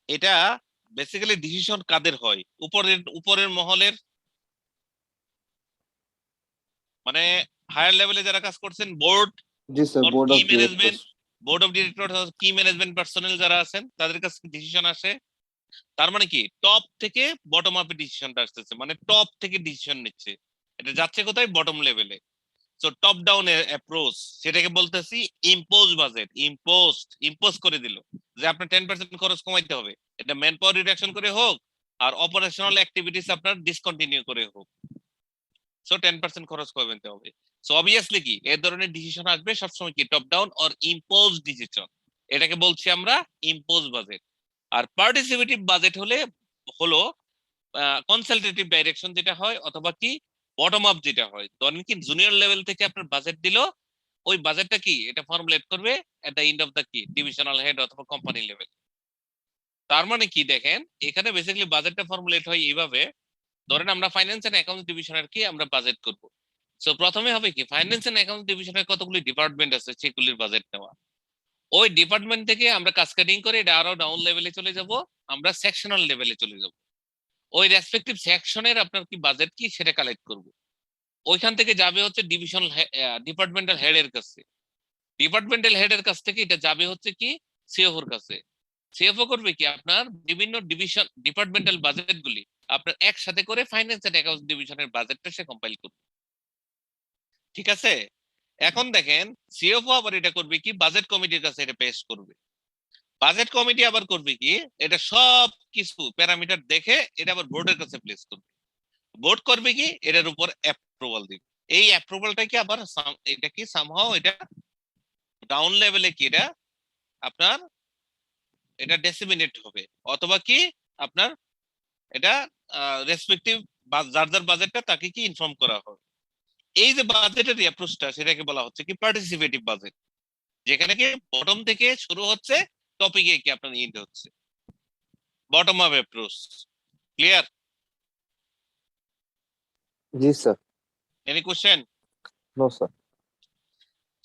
এটা বেসিক্যালি ডিসিশন কাদের হয়? উপরের মহলের, মানে হায়ার লেভেলে যারা কাজ করছেন, বোর্ড জি স্যার, or বোর্ড কি of management, directors. Board of director, কি ম্যানেজমেন্ট পার্সোনেল যারা আছেন তাদের কাছে ডিসিশন আসে। তার মানে কি টপ থেকে বটম আপে ডিসিশনটা আসতেছে, মানে টপ থেকে ডিসিশন নিচ্ছে, এটা যাচ্ছে কোথায়? বটম লেভেলে। সো টপ ডাউন অ্যাপ্রোচ, সেটাকে বলতেছি ইম্পোজ বাজেট। ইম্পোজ করে দিল যে আপনার 10% খরচ কমাইতে হবে, এটা ম্যান পাওয়ার রিডাকশন করে হোক আর অপারেশনাল অ্যাক্টিভিটিস আপনার ডিসকন্টিনিউ করে হোক, সো 10% খরচ কমাইতে হবে। সো অবভিয়াসলি কি এই ধরনের ডিসিশন আসবে সবসময় কি top down or impose decision, এটাকে বলছি আমরা ইম্পোজ বাজেট। আর পার্টিসিপেটিভ বাজেট হলো কনসালটেটিভ ডাইরেকশন যেটা হয়, অথবা কি বটম আপ যেটা হয়। ধরেন কি জুনিয়র লেভেল থেকে আপনার বাজেট দিল, ওই বাজেটটা কি এটা ফর্মুলেট করবে at the end of the কি ডিভিশনাল হেড অথবা কোম্পানি লেভেল। তার মানে কি দেখেন এখানে বেসিক্যালি বাজেটটা ফর্মুলেট হয় এইভাবে। ধরেন আমরা ফাইন্যান্স এন্ড অ্যাকাউন্টস ডিভিশনের কি আমরা বাজেট করব। সো প্রথমে হবে কি ফাইন্যান্স এন্ড অ্যাকাউন্টস ডিভিশনের কতগুলি ডিপার্টমেন্ট আছে সেগুলির বাজেট নেওয়া। ওই ডিপার্টমেন্ট থেকে আমরা কাসকেডিং করে এটা আরো ডাউন লেভেলে চলে যাব, আমরা সেকশনাল লেভেলে চলে যাব। ওই রেসপেক্টিভ সেকশনের আপনার কি বাজেট কি সেটা কালেক্ট করব। ওইখান থেকে যাবে হচ্ছে ডিভিশনাল ডিপার্টমেন্টাল হেডের কাছে, ডিপার্টমেন্টাল হেডের কাছ থেকে এটা যাবে হচ্ছে কি সিএফওর কাছে। সিএফও করবে কি আপনার বিভিন্ন ডিভিশন ডিপার্টমেন্টাল বাজেট গুলি আপনার একসাথে করে ফাইন্যান্স এন্ড অ্যাকাউন্টস ডিভিশনের বাজেটটা সে কম্পাইল করবে। ঠিক আছে, এখন দেখেন সিএফও আবার এটা করবে কি বাজেট কমিটির কাছে এটা পেশ করবে। বাজেট কমিটি আবার করবে কি এটা সব কিছু প্যারামিটার দেখে এটা আবার বোর্ডের কাছে প্লেস করবে। বোর্ড করবে কি এটার উপর অ্যাপ্রুভাল দিবে। এই অ্যাপ্রুভালটা কি আবার এটা কি সামহাও এটা ডাউন লেভেলে কি এটা আপনার এটা ডেসিমিনেট হবে, অথবা কি আপনার এটা রেসপেক্টিভ যার যার বাজেটটা তাকে কি ইনফর্ম করা হবে। এই যে বাজেটের অ্যাপ্রোচটা সেটাকে বলা হচ্ছে কি পার্টিসিপেটিভ বাজেট, যেখানে কি বটম থেকে শুরু হচ্ছে টপিকে কি আপনার এন্ড হচ্ছে, বটম আপ অ্যাপ্রোচ। ক্লিয়ার? জি sir. Any question? No sir.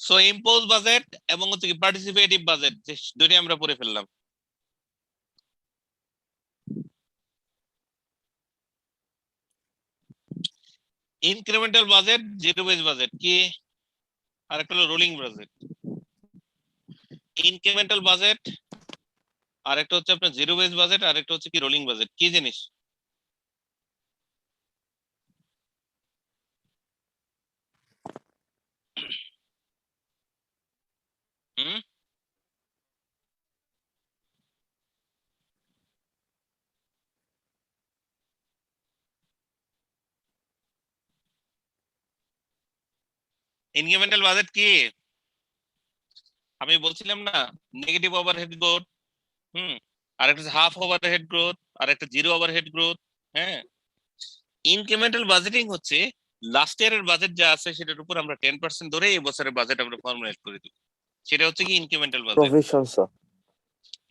So impose budget এবং হচ্ছে কি পার্টিসিপেটিভ বাজেট যে দুটোই আমরা পড়ে ফেললাম। Incremental budget, zero base budget কি, আর একটা হলো রোলিং বাজেট। ইনক্রিমেন্টাল বাজেট আর একটা হচ্ছে আপনার জিরো বেস বাজেট, আর একটা হচ্ছে কি রোলিং বাজেট। কি জিনিস? হুম, ইনক্রিমেন্টাল বাজেট কি আমি বলছিলাম না, নেগেটিভ ওভারহেড গ্রোথ, আর একটা হাফ ওভারহেড গ্রোথ, আর একটা জিরো ওভারহেড গ্রোথ। হ্যাঁ, ইনক্রিমেন্টাল বাজেটিং হচ্ছে লাস্ট ইয়ারের বাজেট যা আছে সেটার উপর আমরা 10% ধরে এই বছরের বাজেট আমরা ফর্মুলেট করে দিব, সেটা হচ্ছে কি ইনক্রিমেন্টাল বাজেট। Provision sir.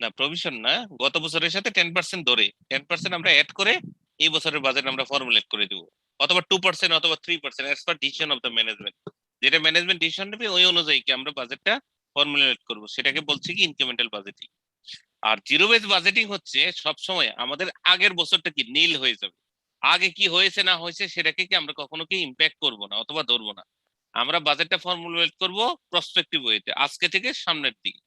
না প্রভিশন না, গত বছরের সাথে 10% ধরে 10% আমরা অ্যাড করে এই বছরের বাজেট আমরা ফর্মুলেট করে দিব, অথবা 2% অথবা 3% as per decision of the management. যেটা ম্যানেজমেন্ট ডিসিশন নেবে ওই অনুযায়ী কি আমরা বাজেটটা ফর্মুলেট করব, সেটাকে বলছি কি ইনক্রিমেন্টাল বাজেটিং। আর জিরো বেস বাজেটিং হচ্ছে সব সময় আমাদের আগের বছরটা কি নীল হয়ে যাবে, আগে কি হয়েছে না হয়েছে সেটাকে কি আমরা কখনো কি ইম্প্যাক্ট করব না অথবা ধরবো না। আমরা বাজেটটা ফর্মুলেট করব প্রসপেক্টিভ ওয়েতে, আজকে থেকে সামনের দিকে,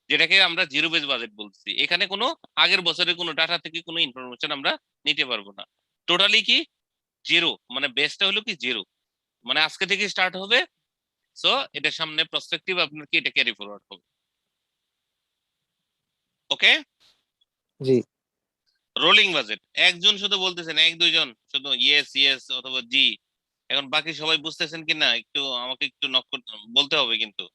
যেটাকে আমরা জিরো বেস বাজেট বলছি। এখানে কোনো আগের বছরের কোনো ডাটা থেকে কোনো ইনফরমেশন আমরা নিতে পারবো না, টোটালি কি জিরো, মানে বেসটা হলো কি জিরো, মানে আজকে থেকে স্টার্ট হবে। সো এটা সামনে প্রসপেক্টিভ আপনার কি এটা ক্যারি ফরওয়ার্ড হবে। ওকে, জি। রোলিং বাজেট একজন শুধু বলতেছেন, এক দুইজন শুধু ইয়েস ইয়েস অথবা জি, এখন বাকি সবাই বুঝতেছেন কি না একটু আমাকে একটু নক বলতে হবে কিন্তু।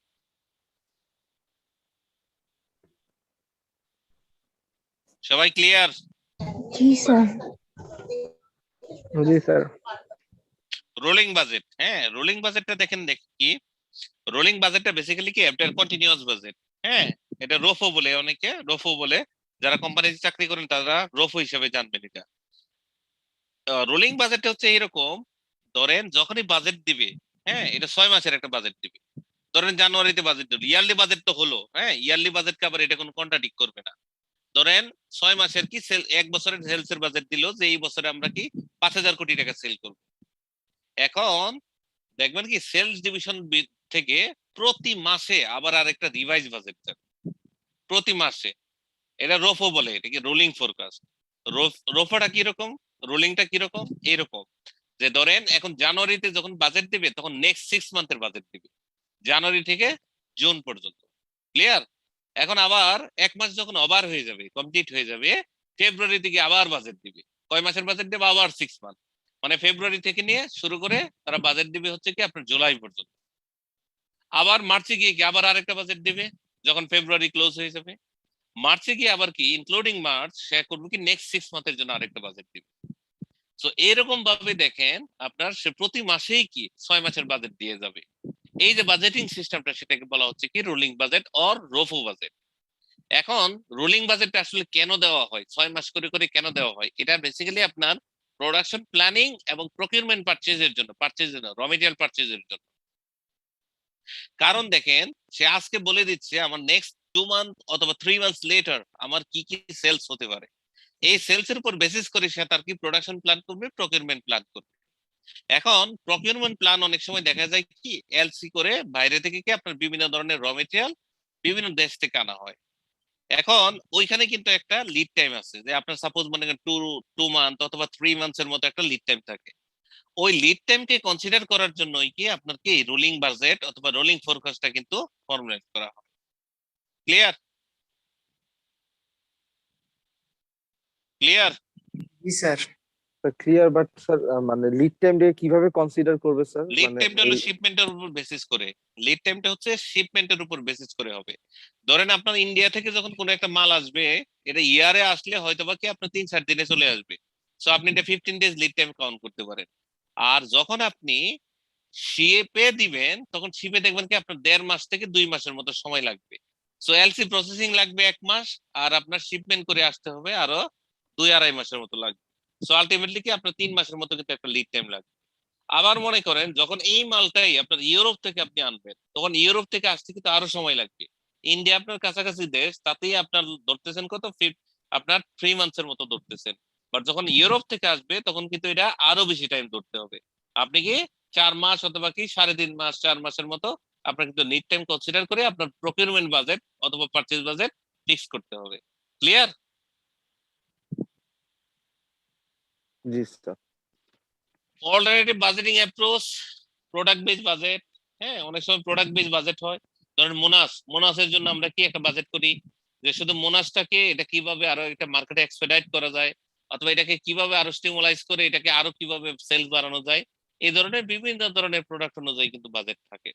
সবাই ক্লিয়ার? জি স্যার। জি স্যার। রোলিং বাজেট, হ্যাঁ রোলিং বাজেটটা দেখেন কি রোলিং বাজেটটা বেসিক্যালি কি একটা কন্টিনিউয়াস বাজেট। হ্যাঁ, এটা রোফো বলে, অনেকে রোফো বলে, যারা কোম্পানিতে চাকরি করেন তারা রোফো হিসেবে জানবেন এটা। রোলিং বাজেটটা হচ্ছে এরকম, ধরেন যখনই বাজেট দিবে, হ্যাঁ এটা 6 মাসের একটা বাজেট দিবে। ধরেন জানুয়ারিতে বাজেট দিল, ইয়ারলি বাজেট তো হলো, হ্যাঁ ইয়ারলি বাজেটকে আবার এটা কোনো কন্ট্রাডিক্ট করবে না। ধরেন 6 মাসের কি এক বছরের সেলস এর বাজেট দিল যে এই বছরে আমরা কি 5,000 কোটি টাকা সেল করব। এখন দেখবেন কি সেলস ডিভিশন থেকে প্রতি মাসে আবার আরেকটা রিভাইজ বাজেট যাবে প্রতি মাসে, এটা রোফো বলে, এটা কি রোলিং ফোরকাস্ট। রোফোটা কিরকম, রোলিংটা কিরকম, এরকম যে ধরেন এখন জানুয়ারিতে যখন বাজেট দিবে তখন নেক্সট 6 মান্থের বাজেট দিবে, জানুয়ারি থেকে জুন পর্যন্ত। ক্লিয়ার? এখন আবার 1 মাস যখন ওভার হয়ে যাবে, কমপ্লিট হয়ে যাবে, ফেব্রুয়ারি থেকে আবার বাজেট দিবে। কয় মাসের বাজেট দেবে? আবার 6 মান্থ। মানে ফেব্রুয়ারি থেকে নিয়ে শুরু করে তারা বাজেট দিবে হচ্ছে কি আপনার জুলাই পর্যন্ত। আবার মার্চে গিয়ে কি আবার আরেকটা বাজেট দিবে যখন ফেব্রুয়ারি ক্লোজ হয়ে যাবে। মার্চে গিয়ে আবার কি ইনক্লুডিং মার্চ সে করবে কি নেক্সট 6 মান্থের জন্য আরেকটা বাজেট দিবে। তো এরকম ভাবে দেখেন আপনার সে প্রতি মাসেই কি 6 মাসের বাজেট দিয়ে যাবে। এই যে বাজেটিং সিস্টেমটা সেটাকে বলা হচ্ছে কি রোলিং বাজেট অর রোফো বাজেট। এখন রোলিং বাজেটটা আসলে কেন দেওয়া হয়, 6 মাস করে করে কেন দেওয়া হয়? এটা বেসিক্যালি আপনার প্রোডাকশন প্ল্যানিং এবং প্রকিউরমেন্ট পারচেজের জন্য, র মেটেরিয়াল পারচেজের জন্য। কারণ দেখেন সে আজকে বলে দিচ্ছে আমার নেক্সট 2 মান্থ অথবা 3 মান্থস লেটার আমার কি কি সেলস হতে পারে। এই সেলস এর উপর বেসিস করে সে তার কি প্রোডাকশন প্ল্যান করবে, প্রকিউরমেন্ট প্ল্যান করবে। এখন প্রকিউরমেন্ট প্ল্যান অনেক সময় দেখা যায় কি এলসি করে বাইরে থেকে কি আপনার বিভিন্ন ধরনের র মেটেরিয়াল বিভিন্ন দেশ থেকে আনা হয়। এখন ওইখানে কিন্তু একটা লিড টাইম আছে, যে আপনার সাপোজ মনে করেন 2 মান্থ অথবা 3 মান্থস এর মতো একটা লিড টাইম থাকে। ওই লিড টাইমকে কনসিডার করার জন্যই কি আপনার কি রোলিং বাজেট অথবা রোলিং ফোরকাস্টটা কিন্তু ফর্মুলেট করা হয়। ক্লিয়ার? ক্লিয়ার? জি স্যার। ক্লিয়ার, বাট স্যার মানে লিড টাইম দিয়ে কিভাবে কনসিডার করবে স্যার? লিড মানে টাইমটা হলো শিপমেন্টের উপর বেসিস করে। লিড টাইমটা হচ্ছে শিপমেন্টের উপর বেসিস করে হবে। ধরেন আপনার ইন্ডিয়া থেকে যখন কোনো একটা মাল আসবে, এটা ইয়ারে আসলে হয়তোবা কি আপনার 3-4 দিনে চলে আসবে। সো আপনি এটা 15 ডেজ লিড টাইম কাউন্ট করতে পারেন। আর যখন আপনি শিপে দিবেন তখন শিপে দেখবেন কি আপনার 1.5 মাস থেকে 2 মাসের মতো সময় লাগবে। সো এলসি প্রসেসিং লাগবে 1 মাস, আর আপনার শিপমেন্ট করে আসতে হবে আরো 2-2.5 মাসের মতো লাগবে। সো আলটিমেটলি কি আপনার 3 মাসের মতো কিন্তু একটা লিড টাইম লাগবে। আবার মনে করেন যখন এই মালটাই আপনার ইউরোপ থেকে আপনি আনবেন, তখন ইউরোপ থেকে আসতে কিন্তু আরো সময় লাগবে। ইন্ডিয়া আপনার কাছাকাছি দেশ, তাতেই আপনার ধরতেছেন কত আপনার 3 মান্থসের মতো ধরতেছেন। বাট যখন ইউরোপ থেকে আসবে তখন কিন্তু এটা আরো বেশি টাইম ধরতে হবে। আপনি কি 4 মাস অথবা কি 3.5 মাস 4 মাসের মতো আপনার কিন্তু লিড টাইম কনসিডার করে আপনার প্রকিউরমেন্ট বাজেট অথবা পারচেজ বাজেট ফিক্স করতে হবে। ক্লিয়ার? জি sir. Alternative budgeting approach, product base budget. হ্যাঁ, অনেক সময় প্রোডাক্ট বেস বাজেট হয়। ধরেন মোনাসের জন্য আমরা কি একটা বাজেট করি, যে শুধু মোনাসটাকে এটা কিভাবে আরো একটা মার্কেটে এক্সপেডাইট করা যায়, অথবা এটাকে কিভাবে আরো স্টিমুলাইজ করে এটাকে আরো কিভাবে সেলস বাড়ানো যায়। এই ধরনের বিভিন্ন ধরনের প্রোডাক্ট অনুযায়ী কিন্তু বাজেট থাকে।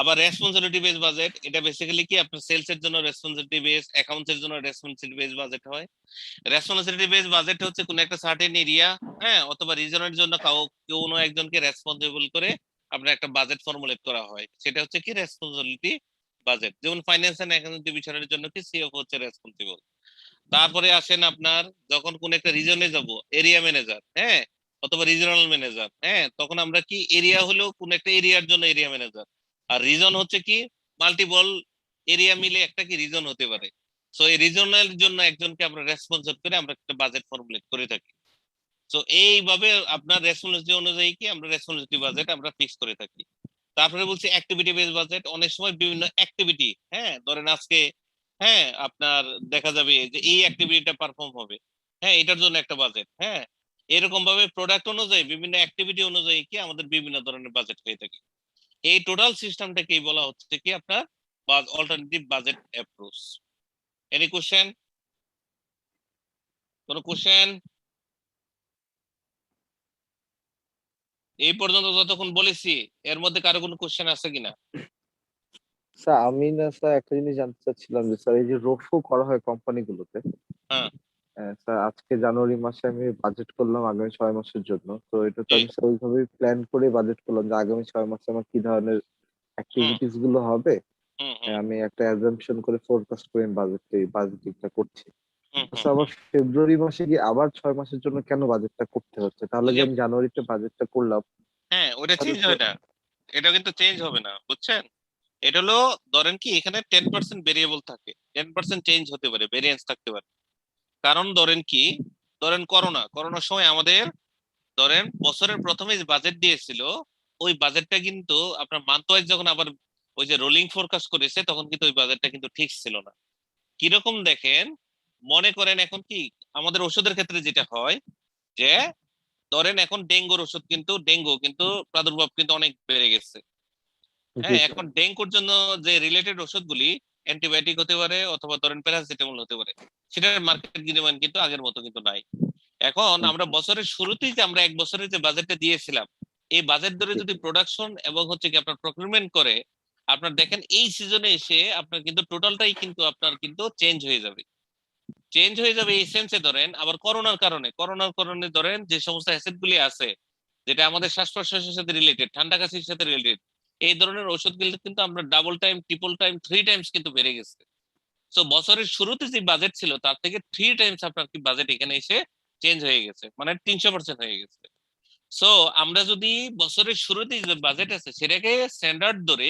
আবার রেসপন্সিবিলিটি বেস বাজেট, এটা বেসিক্যালি কি আপনার সেলস এর জন্য রেসপন্সিবিলিটি বেস, অ্যাকাউন্টস এর জন্য রেসপন্সিবিলিটি বেস বাজেট হয়। রেসপন্সিবিলিটি বেস বাজেট হচ্ছে কোন একটা সার্টেন এরিয়া, হ্যাঁ, অথবা রিজনের জন্য কোনো একজনকে রেসপন্সিবল করে আপনার একটা বাজেট ফর্মুলেট করা হয়, সেটা হচ্ছে কি রেসপন্সিবিলিটি বাজেট। যেমন ফাইন্যান্স এন্ড অ্যাকাউন্টিং বিষয়ের জন্য কি সিএফও হচ্ছে রেসপন্সিবল। তারপরে আসেন আপনার যখন কোন একটা রিজনে যাব, এরিয়া ম্যানেজার, হ্যাঁ, অথবা রিজনাল ম্যানেজার, হ্যাঁ, তখন আমরা কি এরিয়া হলো কোন একটা এরিয়ার জন্য এরিয়া ম্যানেজার, আর রিজন হচ্ছে কি মাল্টিপল এরিয়া মিলে একটা কি রিজন হতে পারে। সো এই রিজনাল জন্য একজনকে আমরা রেসপন্সিবল করে আমরা একটা বাজেট ফর্মুলেট করে থাকি। সো এইভাবে আপনার রেসপন্সিবিলিটি অনুযায়ী কি আমরা রেসপন্সিবিলিটি বাজেট আমরা ফিক্স করে থাকি। তারপরে বলছি অ্যাক্টিভিটি বেস বাজেট। অনেক সময় বিভিন্ন অ্যাক্টিভিটি, হ্যাঁ, ধরেন আজকে, হ্যাঁ, আপনার দেখা যাবে যে এই অ্যাক্টিভিটিটা পারফর্ম হবে, হ্যাঁ, এটার জন্য একটা বাজেট, হ্যাঁ, এরকম ভাবে প্রোডাক্ট অনুযায়ী বিভিন্ন অ্যাক্টিভিটি অনুযায়ী কি আমাদের বিভিন্ন ধরনের বাজেট হয়ে থাকে। এই টোটাল সিস্টেমটাকেই বলা হচ্ছে কি আপনার alternative budget approach. Any question? কোনো কোশ্চেন? এই পর্যন্ত যতক্ষণ বলেছি এর মধ্যে কারো কোনো কোশ্চেন আছে কিনা? স্যার আমি না স্যার একটা জিনিস জানতে চাচ্ছিলাম যে স্যার এই যে রোফো করা হয় কোম্পানিগুলোতে, হ্যাঁ, স্যার আজকে জানুয়ারি মাসে আমি বাজেট করলাম আগামী 6 মাসের জন্য। তো এটা তো জি। আমি স্যার ওইভাবেই প্ল্যান করে বাজেট করলাম যে আগামী 6 মাসে আমার কি ধরনের অ্যাক্টিভিটিস গুলো হবে। হুম হুম আমি একটা অ্যাজাম্পশন করে ফোরকাস্ট করে বাজেটিংটা করছি। হুম তো হুম স্যার আবার হুম। ফেব্রুয়ারি মাসে গিয়ে আবার 6 মাসের জন্য কেন বাজেটটা করতে হচ্ছে? তাহলে ওই যে যে, আমি জানুয়ারিতে বাজেটটা করলাম হ্যাঁ, ওটা তাহলে চেঞ্জ তো হয় না। এটা কিন্তু চেঞ্জ হবে না, বুঝছেন? এটা হলো ধরেন কি এখানে 10% ভেরিয়েবল থাকে, 10% চেঞ্জ হতে পারে, ভেরিয়েন্স থাকতে পারে। কারণ ধরেন কি, ধরেন করোনার সময় আমাদের ধরেন বছরের প্রথমে যে বাজেট দিয়েছিল, ওই বাজেটটা কিন্তু আপনার মান্থ ওয়াইজ যখন আবার ওই যে রোলিং ফোরকাস্ট করেছে তখন কিন্তু ওই বাজেটটা কিন্তু ঠিক ছিল না। কিরকম দেখেন, মনে করেন এখন কি আমাদের ওষুধের ক্ষেত্রে যেটা হয় যে ধরেন এখন ডেঙ্গুর ওষুধ কিন্তু ডেঙ্গু কিন্তু প্রাদুর্ভাব কিন্তু অনেক বেড়ে গেছে। জি হ্যাঁ, স্যার। এখন ডেঙ্গুর জন্য যে রিলেটেড ওষুধগুলি অ্যান্টিবায়োটিক হতে পারে অথবা ধরেন প্যারাসিটামল হতে পারে, সেটার মার্কেট ডিমান্ড কিন্তু আগের মতো কিন্তু নাই। এখন আমরা বছরের শুরুতেই যে আমরা 1 বছরের যে বাজেটটা দিয়েছিলাম, এই বাজেট ধরে যদি প্রোডাকশন এবং হচ্ছে কি আপনার প্রকিউরমেন্ট করে, আপনার দেখেন এই সিজনে এসে আপনার কিন্তু টোটালটাই কিন্তু আপনার কিন্তু চেঞ্জ হয়ে যাবে। চেঞ্জ হয়ে যাবে এই সেন্সে ধরেন আবার করোনার কারণে ধরেন যে সমস্ত অ্যাসেট গুলি আছে, যেটা আমাদের শ্বাস প্রশ্বাসের সাথে রিলেটেড, ঠান্ডা কাশির সাথে রিলেটেড, এই ধরনের ওষুধগুলো কিন্তু আমরা double time, triple time, 3 Times কিন্তু বেড়ে গেছে। তো বছরের শুরুতে যে বাজেট ছিল তার থেকে 3 টাইমস আপনার কি বাজেট এখানে এসে চেঞ্জ হয়ে গেছে, মানে 300% হয়ে গেছে। সো আমরা যদি বছরের শুরুতে যে বাজেট আছে সেটাকে স্ট্যান্ডার্ড ধরে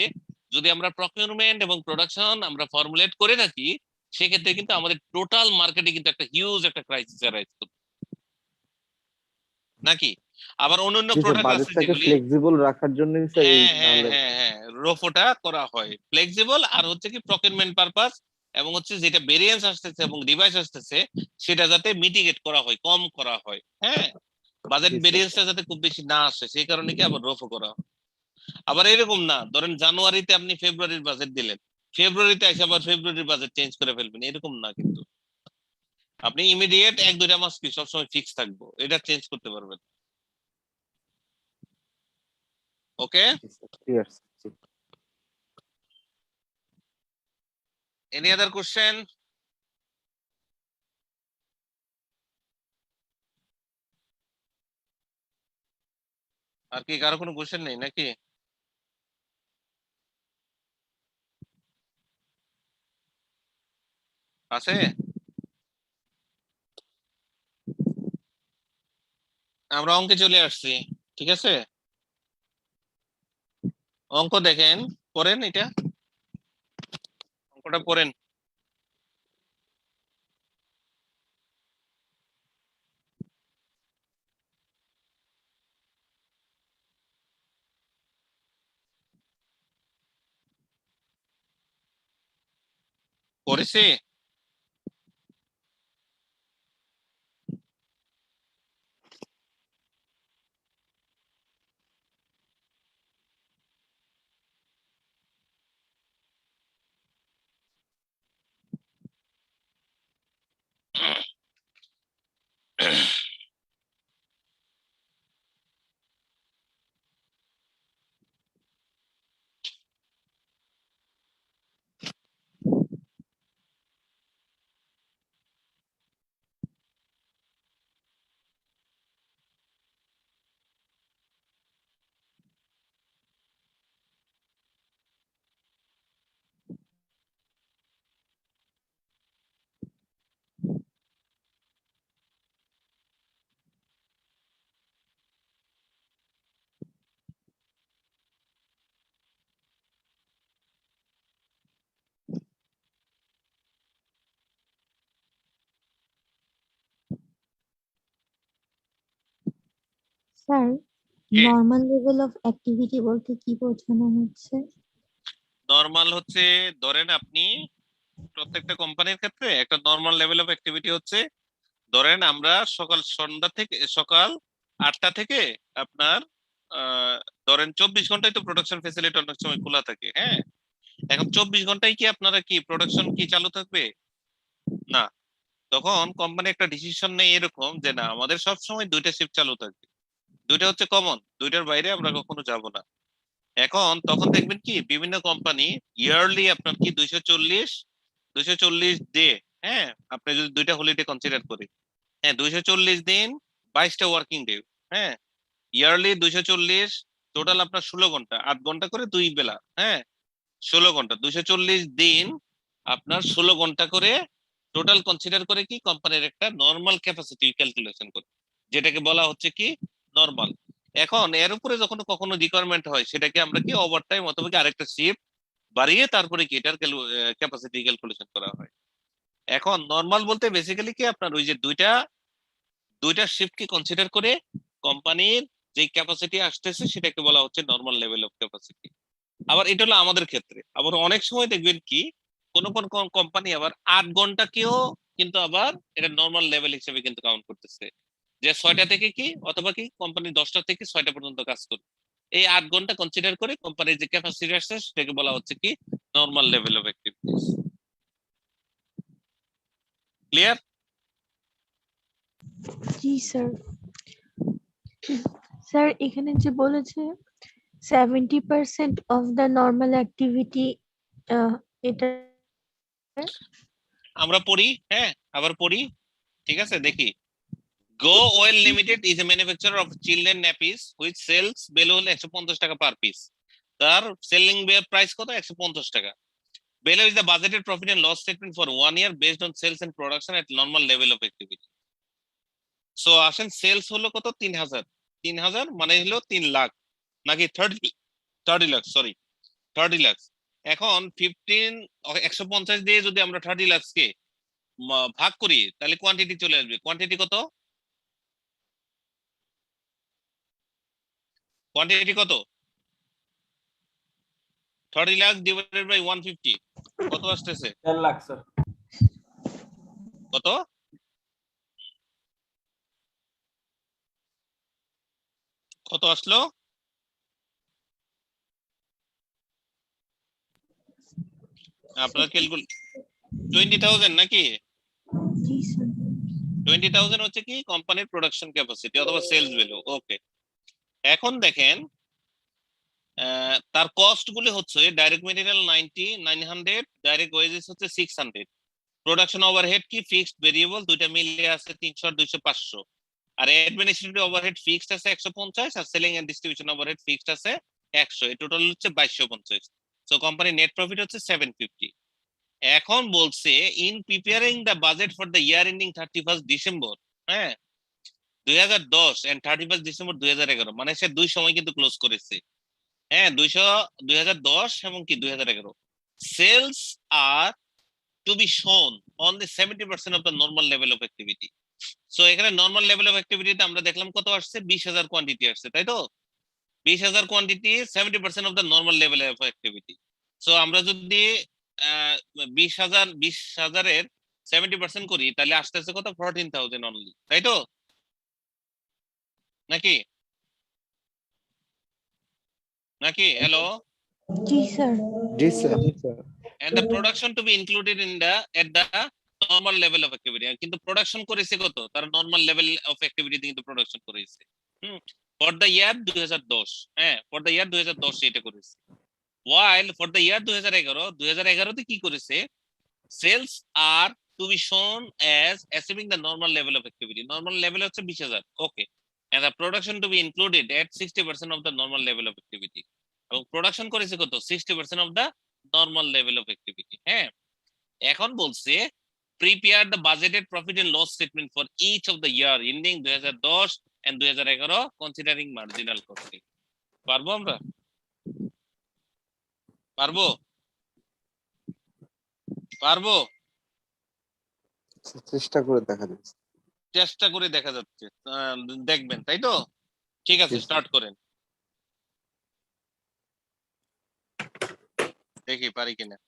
যদি আমরা প্রকিউরমেন্ট এবং প্রোডাকশন আমরা ফর্মুলেট করে থাকি, সেক্ষেত্রে কিন্তু আমাদের টোটাল মার্কেটে কিন্তু একটা হিউজ একটা ক্রাইসিস অ্যারাইজ করবে নাকি। আবার অন্যান্য জি স্যার, প্রোডাক্ট আছে বাজেটটাকে যেগুলি, ফ্লেক্সিবল রাখার জন্যই স্যার এই হ্যাঁ হ্যাঁ তাহলে। হ্যাঁ হ্যাঁ, রোফোটা করা হয় ফ্লেক্সিবল, আর হচ্ছে কি প্রকিউরমেন্ট পারপাস, এবং হচ্ছে যেটা ভেরিয়েন্স আসতেছে এবং ডিভাইস আসতেছে সেটা যাতে মিটিগেট করা হয়, কম করা হয়। হ্যাঁ, বাজেট জি স্যার। ভেরিয়েন্সটা যাতে খুব বেশি না আসে সেই কারণে কি আবার রোফো করা হয়। আবার এরকম না, ধরেন জানুয়ারিতে আপনি ফেব্রুয়ারির বাজেট দিলেন, ফেব্রুয়ারিতে এসে আবার ফেব্রুয়ারির বাজেট চেঞ্জ করে ফেলবেন, এরকম না কিন্তু। আপনি ইমিডিয়েট 1-2 মাস কি সবসময় ফিক্স থাকবো, এটা চেঞ্জ করতে পারবেন। ওকে, জি স্যার, ক্লিয়ার স্যার। জি। Any other question? আর কি কারো কোনো কোশ্চেন নেই নাকি? আছে? আমরা অঙ্কে চলে আসছি, ঠিক আছে। অঙ্ক দেখেন, পড়েন এটা, অঙ্কটা পড়েন। পড়েছি? স্যার, কি নর্মাল লেভেল অফ অ্যাক্টিভিটি বলতে কি বোঝানো হচ্ছে? নর্মাল হচ্ছে, ধরেন আপনি প্রত্যেকটা কোম্পানির ক্ষেত্রে একটা নর্মাল লেভেল অফ অ্যাক্টিভিটি হচ্ছে, ধরেন আমরা সকাল 8টা থেকে আপনার ধরেন 24 ঘন্টায় তো প্রোডাকশন ফেসিলিটি অনেক সময় খোলা থাকে। হ্যাঁ, এখন 24 ঘন্টায় কি আপনারা কি প্রোডাকশন কি চালু থাকবে? না, তখন কোম্পানি একটা ডিসিশন নেয় এরকম যে না, আমাদের সব সময় 2টা শিফট চালু থাকবে, 2টা হচ্ছে কমন, 2টার বাইরে আমরা কখনো যাব না। এখন তখন দেখবেন কি বিভিন্ন কোম্পানি ইয়ারলি আপনার কি 240 ডে, হ্যাঁ, আপনি যদি 2টা হলিডে কনসিডার করি, হ্যাঁ 240 দিন, 22টা ওয়ার্কিং ডে, হ্যাঁ, ইয়ারলি 240, টোটাল আপনার 16 ঘন্টা, 8 ঘন্টা করে 2 বেলা, হ্যাঁ, 16 ঘন্টা, 240 দিন আপনার 16 ঘন্টা করে টোটাল কনসিডার করে কি কোম্পানির একটা নর্মাল ক্যাপাসিটি ক্যালকুলেশন করে, যেটাকে বলা হচ্ছে কি নর্মাল। এখন এর উপরে যখন কখনো রিকোয়ারমেন্ট হয় সেটাকে আমরা কি ওভারটাইম অথবা কি আরেকটা শিফট বাড়িয়ে তারপরে কি এটার ক্যাপাসিটি ক্যালকুলেশন করা হয়। এখন নর্মাল বলতে বেসিক্যালি কি আপনার ওই যে দুইটা শিফটকে কনসিডার করে কোম্পানির যে ক্যাপাসিটি আসতেছে সেটাকে বলা হচ্ছে নর্মাল লেভেল অফ ক্যাপাসিটি। আবার এটা হলো আমাদের ক্ষেত্রে, আবার অনেক সময় দেখবেন কি কোন কোন কোম্পানি আবার 8 ঘন্টাকেও কিন্তু আবার এটা নর্মাল লেভেল হিসেবে কিন্তু কাউন্ট করতেছে। যে 6টা থেকে কি অথবা কি কোম্পানি 10টা থেকে 6টা পর্যন্ত কাজ করে। এই 8 ঘন্টা কনসিডার করে কোম্পানির যে ক্যাপাসিটি আছে সেটাকে বলা হচ্ছে কি normal level of activities. Clear? জি স্যার। স্যার এখানে যে বলেছে 70% অফ দ্য নর্মাল অ্যাক্টিভিটি, এটা আমরা পড়ি, হ্যাঁ আবার পড়ি, ঠিক আছে দেখি। Go Well Limited is a manufacturer of children nappies which sales value হলো 150 টাকা পার পিস। তার সেলিং প্রাইস কত? 150 টাকা। Below is the budgeted profit and loss statement for 1 year based on sales and production at normal level of activity. So আসেন সেলস হলো কত? 3000। 3000 মানে হলো 3 লাখ নাকি 30 লাখ, সরি 30 লাখ। এখন 150 দিয়ে যদি আমরা 30 লাখকে ভাগ করি তাহলে কোয়ান্টিটি চলে আসবে। কোয়ান্টিটি কত? কোয়ান্টিটি কত? 30 লাখ ডিভাইডেড বাই 150 কত আসতেছে? 10 লাখ স্যার। কত? কত আসলো? আপনার ক্যালকুল 20,000 নাকি? জি স্যার। 20,000 হচ্ছে কি কোম্পানির প্রোডাকশন ক্যাপাসিটি অথবা সেলস ভ্যালু। ওকে, এখন দেখেন তার কস্ট গুলি হচ্ছে ডাইরেক্ট মেটেরিয়াল 900, ডাইরেক্ট ওয়েজেস হচ্ছে 600, প্রোডাকশন ওভারহেড কি ফিক্সড ভেরিয়েবল দুইটা মিলে আছে 300 আর 200 500, আর অ্যাডমিনিস্ট্রেটিভ ওভারহেড ফিক্সড আছে 150 আর selling and distribution overhead fixed আছে 100। এই টোটাল হচ্ছে 2250। সো কোম্পানির নেট প্রফিট হচ্ছে 750। এখন বলছে in preparing the budget for the year ending 31st December, হ্যাঁ 2010 এন্ড 31st ডিসেম্বর 2011, মানে সে দুই সময় কিন্তু ক্লোজ করেছে। হ্যাঁ 2010 এবং কি 2011। Sales are to be shown only 70% of the normal level of activity. So এখানে নর্মাল লেভেল অফ অ্যাক্টিভিটিতে আমরা দেখলাম কত আসছে? 20,000 কোয়ান্টিটি আসছে, তাই তো? 20,000 quantity 70% of the normal level of activity. So আমরা যদি 20,000-20,000-এর 70% করি তাহলে আসতেছে কত? 14,000 অনলি, তাই তো নাকি? নাকি? হ্যালো? জি স্যার। জি sir. And the production to be included in the at the normal level of activity, কিন্তু প্রোডাকশন করেছে কত? তার নরমাল লেভেল অফ অ্যাক্টিভিটি কিন্তু প্রোডাকশন করেছে ফর দ্য ইয়ার 2010। হ্যাঁ ফর দ্য ইয়ার 2010 এটা করেছে। while for the year 2011 তে কি করেছে? Sales are to be shown as assuming the normal level of activity, normal level হচ্ছে 20,000, okay, and the production to be included at 60% of the normal level of activity, এবং প্রোডাকশন করেছে কত? 60% of the normal level of activity। হ্যাঁ এখন বলছে prepare the budgeted profit and loss statement for each of the year ending 2010 and 2011 considering marginal costing। পারবো আমরা? পারবো? পারবো? চেষ্টা করে দেখা যাচ্ছে। চেষ্টা করে দেখা যাচ্ছে, দেখবেন, তাই তো? ঠিক আছে, জি, স্টার্ট করেন, দেখি পারি কিনা।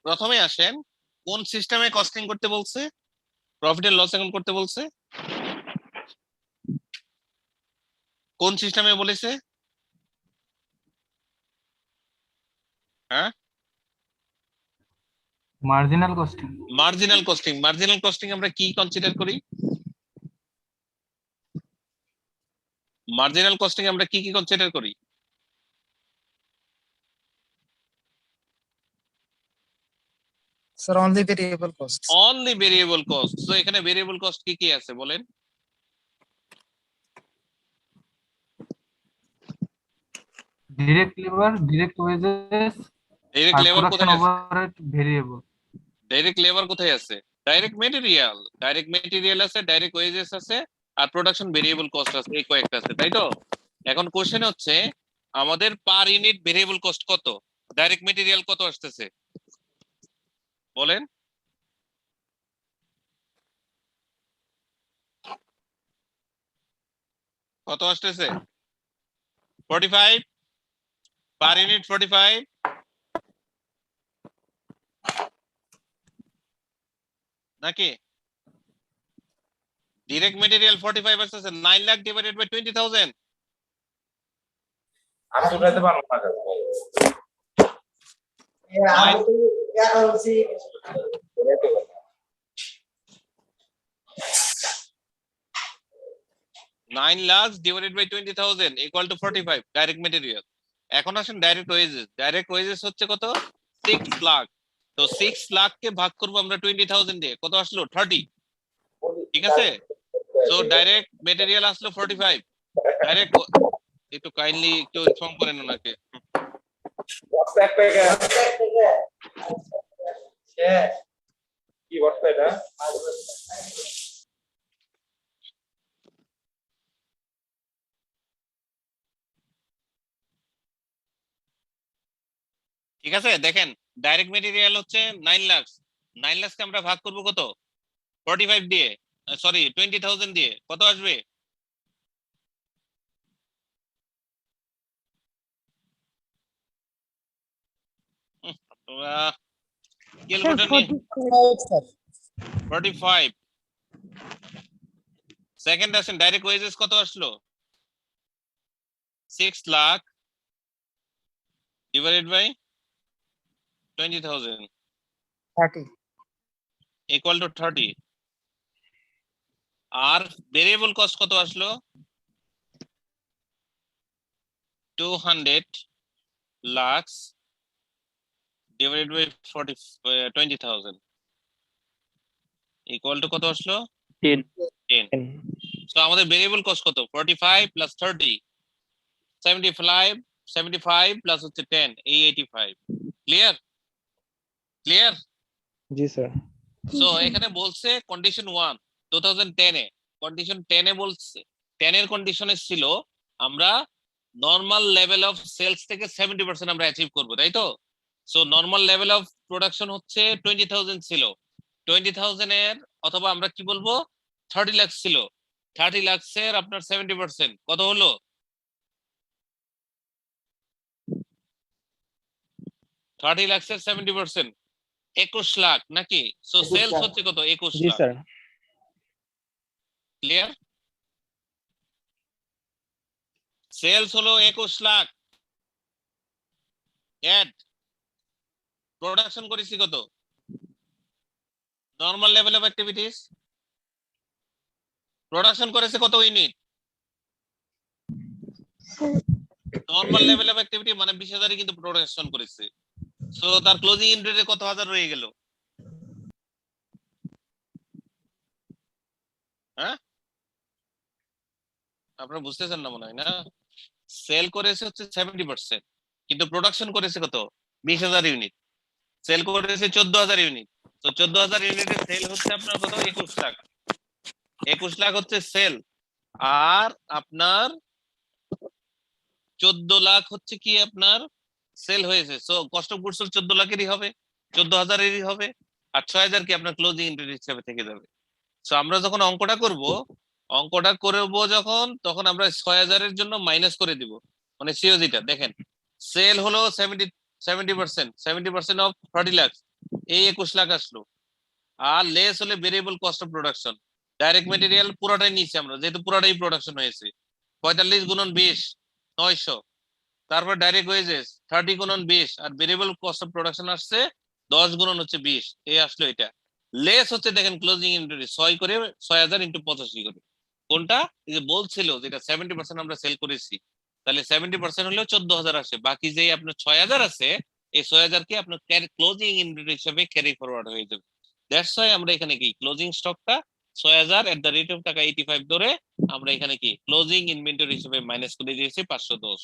প্রথমে আসেন, কোন সিস্টেমে কস্টিং করতে বলছে? প্রফিট এন্ড লস অ্যাকাউন্ট করতে বলছে? কোন সিস্টেমে বলেছে? হ্যাঁ marginal costing. Marginal costing. Marginal costing আমরা কি কনসিডার করি? মার্জিনাল কস্টিং আমরা কি কি কনসিডার করি? Sir only variable cost. Only variable cost. তো এখানে ভেরিয়েবল কস্ট কি কি আছে বলেন? Direct labour, direct wages direct আর লেবার প্রোডাকশন কোথায় আছে? Overhead variable. ডাইরেক্ট লেবার কোথায় আছে? ডাইরেক্ট মেটেরিয়াল আছে, ডাইরেক্ট ওয়েজেস আছে, আর প্রোডাকশন ভেরিয়েবল কস্ট আছে, এই কয়েকটা আছে, তাই তো? এখন কোশ্চেন হচ্ছে আমাদের পার ইউনিট ভেরিয়েবল কস্ট কত, ডাইরেক্ট মেটেরিয়াল কত আসতেছে বলেন? কত আসতেছে? 45 পার ইউনিট, 45 নাকি? ডিরেক্ট মেটেরিয়াল 45 আসতেছে, 9 লাখ ডিভাইডেড বাই 20,000। আমি উঠাইতে পারবো না Nine. 9 lakhs divided by 20,000 equal to 45 direct material. এখন আসেন ডাইরেক্ট ওয়েজেস। ডাইরেক্ট ওয়েজেস হচ্ছে কত? 6 লাখ। তো 6 লাখকে ভাগ করব আমরা 20,000 দিয়ে, কত আসলো? 30। ঠিক আছে, সো ডাইরেক্ট মেটেরিয়াল আসলো 45। ডাইরেক্ট একটু কাইন্ডলি একটু ইনফর্ম করেন ওনাকে। কি বলতে এটা? ঠিক আছে, দেখেন ডাইরেক্ট মেটেরিয়াল হচ্ছে 9 লাখ। 9 লাখকে আমরা ভাগ করব কত? 45 দিয়ে, সরি 20,000 দিয়ে, কত আসবে? ক্যালকুলেটর নিয়ে 45। সেকেন্ড আসেন ডাইরেক্ট ওয়েজেস কত আসলো? 6 lakh divided by 20,000 30 equal to 30। আর ভেরিয়েবল কস্ট কত আসলো? 200 lakhs divided by 20,000 equal to কত আসলো? 10 10। সো আমাদের ভেরিয়েবল কস্ট কত? 45 প্লাস 30, 75 প্লাস হচ্ছে 10, এই 85। ক্লিয়ার? ক্লিয়ার? জি স্যার। সো এখানে বলছে কন্ডিশন 1 2010 এ, কন্ডিশন 10 এ বলছে, 10 এর কন্ডিশনে ছিল আমরা নরমাল লেভেল অফ সেলস থেকে 70% আমরা অ্যাচিভ করব, তাই তো? So normal level of production হচ্ছে 20,000 ছিল, 20,000 এর অথবা আমরা কি বলবো 30 লাখ ছিল, 30 লাখের আপনার 70% কত হলো? 30 লাখের 70% 21 লাখ নাকি? So 21 sales lakh. হচ্ছে কত? 21 জি লাখ। স্যার। ক্লিয়ার? সেলস হলো 21 লাখ, এড প্রোডাকশন করেছি কত? Normal level of activities production করেছে কত unit? Normal level of activity মানে 20,000 কিন্তু প্রোডাকশন করেছে। সো তার ক্লোজিং ইনভেন্টরি কত হাজার রয়ে গেল? হ্যাঁ, আপনারা বুঝতেছেন না মনে হয় না? সেল করেছে হচ্ছে 70%, কিন্তু প্রোডাকশন করেছে কত? 20,000 ইউনিট। সেল করেছে 14,000 ইউনিট। তো 14,000 ইউনিটের সেল হচ্ছে আপনার কত? 21 লাখ। 21 লাখ হচ্ছে সেল। আর আপনার 14 লাখ হচ্ছে কি আপনার সেল হয়েছে। সো কস্ট অফ গুডস 14 লাখেরই হবে, 14,000-এরই হবে। আর 6,000 কি আপনার ক্লোজিং ইনভেন্টরি হিসেবে থেকে যাবে। সো আমরা যখন অঙ্কটা করব যখন, তখন আমরা 6,000 এর জন্য মাইনাস করে দিব, মানে সিওজিটা দেখেন সেল হলো 70% অফ 30 লাখ, এই 21 লাখ আসলো। আর লেস হলে variable cost of production, direct material পুরোটাই নিয়েছি আমরা, যেহেতু পুরোটাই প্রোডাকশন হয়েছে। 45 গুণন 20 900। তারপর ডাইরেক্ট ওয়েজেস 30 গুণন 20, আর ভেরিয়েবল কস্ট অফ প্রোডাকশন আসছে 10 গুণন হচ্ছে 20, এই আসলো এটা। লেস হচ্ছে দেখেন ক্লোজিং ইনভেন্টরি 6 করে 6,000 ইনটু 85 করে, কোনটা? এই যে বলছিল যেটা 70% আমরা সেল করেছি, তাহলে 70% হলেও 14,000 আসে। বাকি যে আপনার 6,000 আছে, এই 6,000 কে আপনার ক্লোজিং ইনভেন্টরি হিসেবে ক্যারি ফরওয়ার্ড হয়ে যাবে। দ্যাটস ওয়াই আমরা এখানে কি ক্লোজিং স্টকটা 6,000 এট দ্য রেট অফ টাকা 85 ধরে আমরা এখানে কি ক্লোজিং ইনভেন্টরি হিসেবে মাইনাস করে দিয়েছি 510।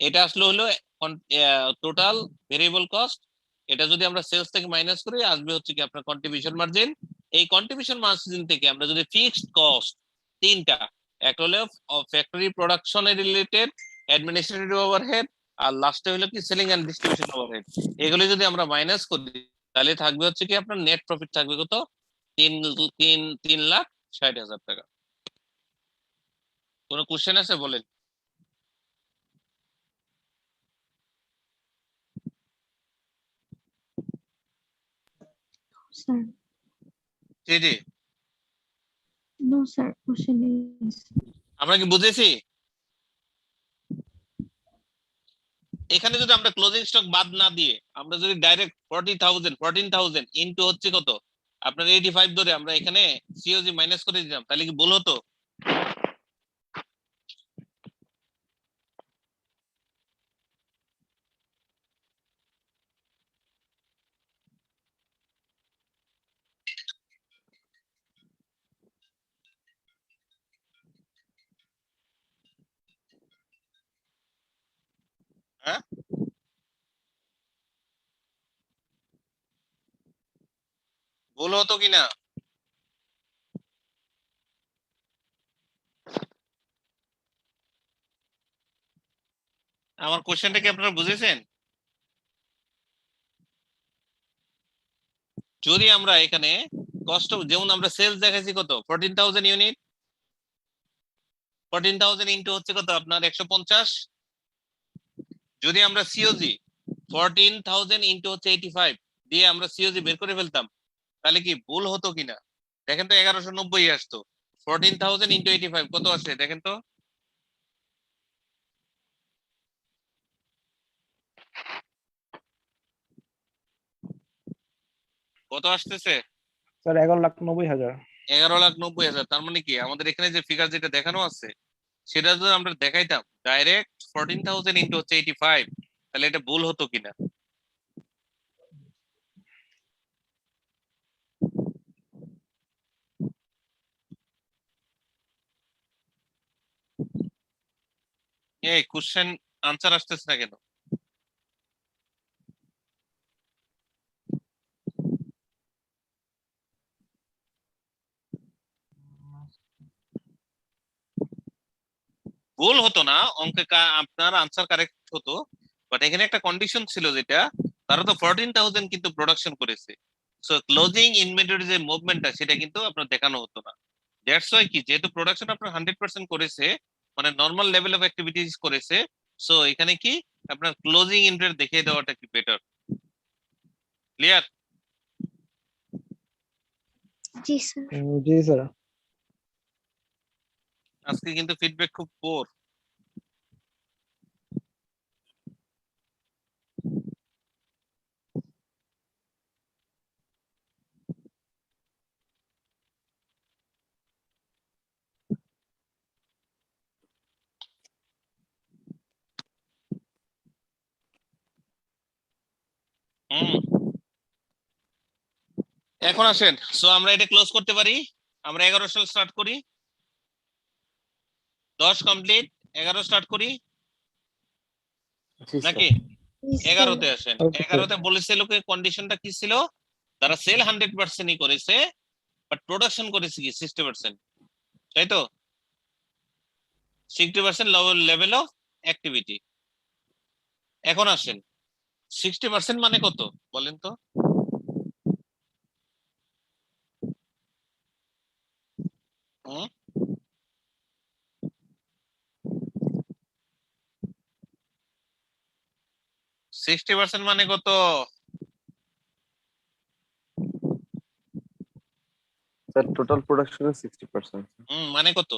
এটা আসলে হলো টোটাল ভেরিয়েবল কস্ট। এটা যদি আমরা সেলস থেকে মাইনাস করি আসবে হচ্ছে কি আপনার কন্ট্রিবিউশন মার্জিন। এই কন্ট্রিবিউশন মার্জিন থেকে আমরা যদি ফিক্সড কস্ট তিনটা, একটা হলো ফ্যাক্টরি প্রোডাকশনের রিলেটেড, অ্যাডমিনিস্ট্রেটিভ ওভারহেড, আর লাস্টে হলো কি সেলিং এন্ড ডিস্ট্রিবিউশন ওভারহেড, এগুলো যদি আমরা মাইনাস করি তাহলে থাকবে হচ্ছে কি আপনার নেট প্রফিট থাকবে কত, 3,60,000 টাকা। কোনো কোশ্চেন আছে বলেন? Sir, G G, no, sir. Question is আমরা কি বুঝেছি? এখানে যদি আমরা ক্লোজিং স্টক বাদ না দিয়ে আমরা যদি ডাইরেক্ট 14,000 ইনটু হচ্ছে কত আপনার 85 ধরে আমরা এখানে সিওজি মাইনাস করে দিলাম, তাহলে কি ভুল হতো? হ্যাঁ, ভুল হতো কিনা? আমার কোশ্চেনটা কি আপনারা বুঝেছেন? যদি আমরা এখানে কষ্ট, যেমন আমরা সেলস দেখাইছি কত 14,000 ইউনিট, 14,000 ইনটু হচ্ছে কত আপনার 150। যদি আমরা সিওজি 14,000 ইনটু হচ্ছে 85 দিয়ে আমরা সিওজি বের করে ফেলতাম তাহলে কি ভুল হতো কিনা? দেখেন তো 1190 আসতো। 14,000 ইনটু 85 কত আসে দেখেন তো? কত আসতেছে? স্যার 11,90,000। 11,90,000। তার মানে কি আমাদের এখানে যে ফিগার যেটা দেখানো আছে সেটা যদি আমরা দেখাইতাম ডাইরেক্ট 14,000 ইনটু হচ্ছে 85 তাহলে এটা ভুল হতো কিনা? এই কোশ্চেন আনসার আসতেছে না কেন? ভুল হতো না, অঙ্কে আপনার আনসার কারেক্ট হতো, বাট এখানে একটা কন্ডিশন ছিল যেটা তারা তো 14,000 কিন্তু প্রোডাকশন করেছে, সো ক্লোজিং ইনভেন্টরি যে মুভমেন্টটা সেটা কিন্তু আপনার দেখানো হতো না। দ্যাটস ওয়াই কি যেহেতু প্রোডাকশন আপনার 100% করেছে, মানে নর্মাল লেভেল অফ অ্যাক্টিভিটিস করেছে, সো এখানে কি আপনার ক্লোজিং ইনভেন্টরি দেখিয়ে দেওয়াটা কি বেটার। ক্লিয়ার? জি স্যার। জি স্যার। আজকে কিন্তু ফিডব্যাক খুব পোর। হুম, এখন আসেন, সো আমরা এটা ক্লোজ করতে পারি। আমরা 11 সাল স্টার্ট করি, 10 কমপ্লিট, 11 স্টার্ট করি জি স্যার। নাকি? Yes, sir. 11তে আসেন। Okay, sir. 11তে বলেছিল কি কন্ডিশনটা কি ছিল? তারা সেল 100%ই করেছে বাট প্রোডাকশন করেছে কি 60%, তাই তো? 60% লেভেল অফ অ্যাক্টিভিটি। এখন আসেন 60% মানে কত বলেন তো? হুম, 60% মানে কত? স্যার টোটাল প্রোডাকশনের 60%। মানে কত?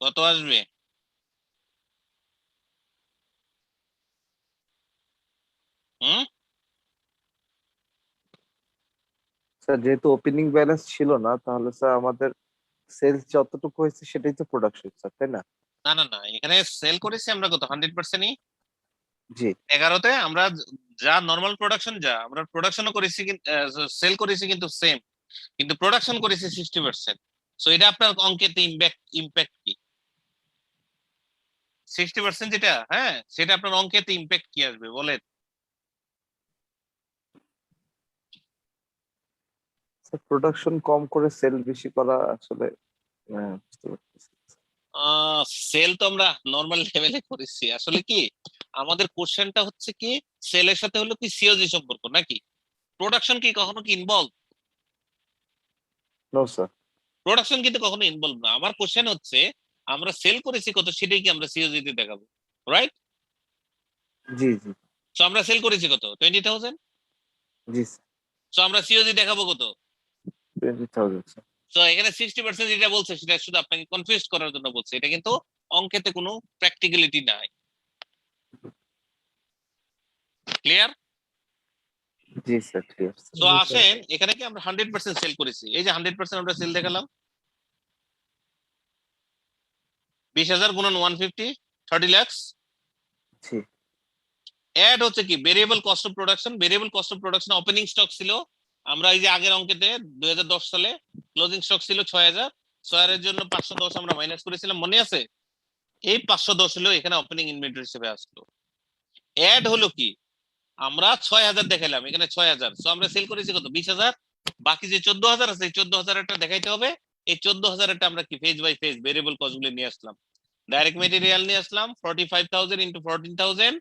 কত আসবে? হুম, স্যার যেহেতু ওপেনিং ব্যালেন্স ছিল না তাহলে স্যার আমাদের সেলস যতটুকু হয়েছে সেটাই তো প্রোডাকশন স্যার, তাই না? না না না, এখানে সেল করেছি আমরা কত 100%ই। জি 11তে আমরা যা নর্মাল প্রোডাকশন যা আমরা প্রোডাকশনও করেছি, সেল করেছি কিন্তু সেম, কিন্তু প্রোডাকশন করেছি 60%। সো এটা আপনার অঙ্কেতে ইম্প্যাক্ট কি? 60% যেটা, হ্যাঁ, সেটা আপনার অঙ্কেতে ইম্প্যাক্ট কি আসবে বলেন? প্রোডাকশন কম করে সেল বেশি করা আসলে বুঝতে পারতেছি। সেল তো আমরা নর্মাল লেভেলে করেছি, আসলে কি আমাদের কোশ্চেনটা হচ্ছে কি সেলের সাথে হলো কি সিওজি সম্পর্ক নাকি? প্রোডাকশন কি কখনো কি ইনভলভ? No sir. প্রোডাকশন কিন্তু কখনো ইনভলভ না। আমার কোশ্চেন হচ্ছে আমরা সেল করেছি কত সেটাই কি আমরা সিওজি তে দেখাবো, রাইট? জি জি সো আমরা সেল করেছি কত 20,000, জি স্যার। সো আমরা সিওজি দেখাবো কত? 20,000 স্যার। তো এখানে 60% যেটা বলছে সেটা শুধু আপনাকে কনফিউজ করার জন্য বলছে, এটা কিন্তু অঙ্কেতে কোনো প্র্যাকটিক্যালিটি নাই। ক্লিয়ার? জি স্যার, ঠিক আছে। তো আসেন এখানে কি আমরা 100% সেল করেছি, এই যে 100% আমরা সেল দেখালাম 20,000 গুণন 150, 30 লাখ। জি অ্যাড হচ্ছে কি variable cost of production. Variable cost of production opening stock ছিল, আমরা এই যে আগের অঙ্কেতে 2010 সালে ক্লোজিং স্টক ছিল 6,000, 6,000 এর জন্য 510 আমরা মাইনাস করেছিলাম, মনে আছে? এই 510 হলো এখানে ওপেনিং ইনভেন্টরি হিসেবে আসলো। অ্যাড হলো কি আমরা 6,000 দেখাইলাম, এখানে 6,000, সো আমরা সেল করেছি কত 20,000, বাকি যে 14,000 আছে এই 14,000 একটা দেখাইতে হবে। এই 14,000 একটা আমরা কি phase by phase variable cost গুলো নিয়ে আসলাম। ডাইরেক্ট মেটেরিয়াল নিয়ে আসলাম 45,000 ইন্টু 14,000,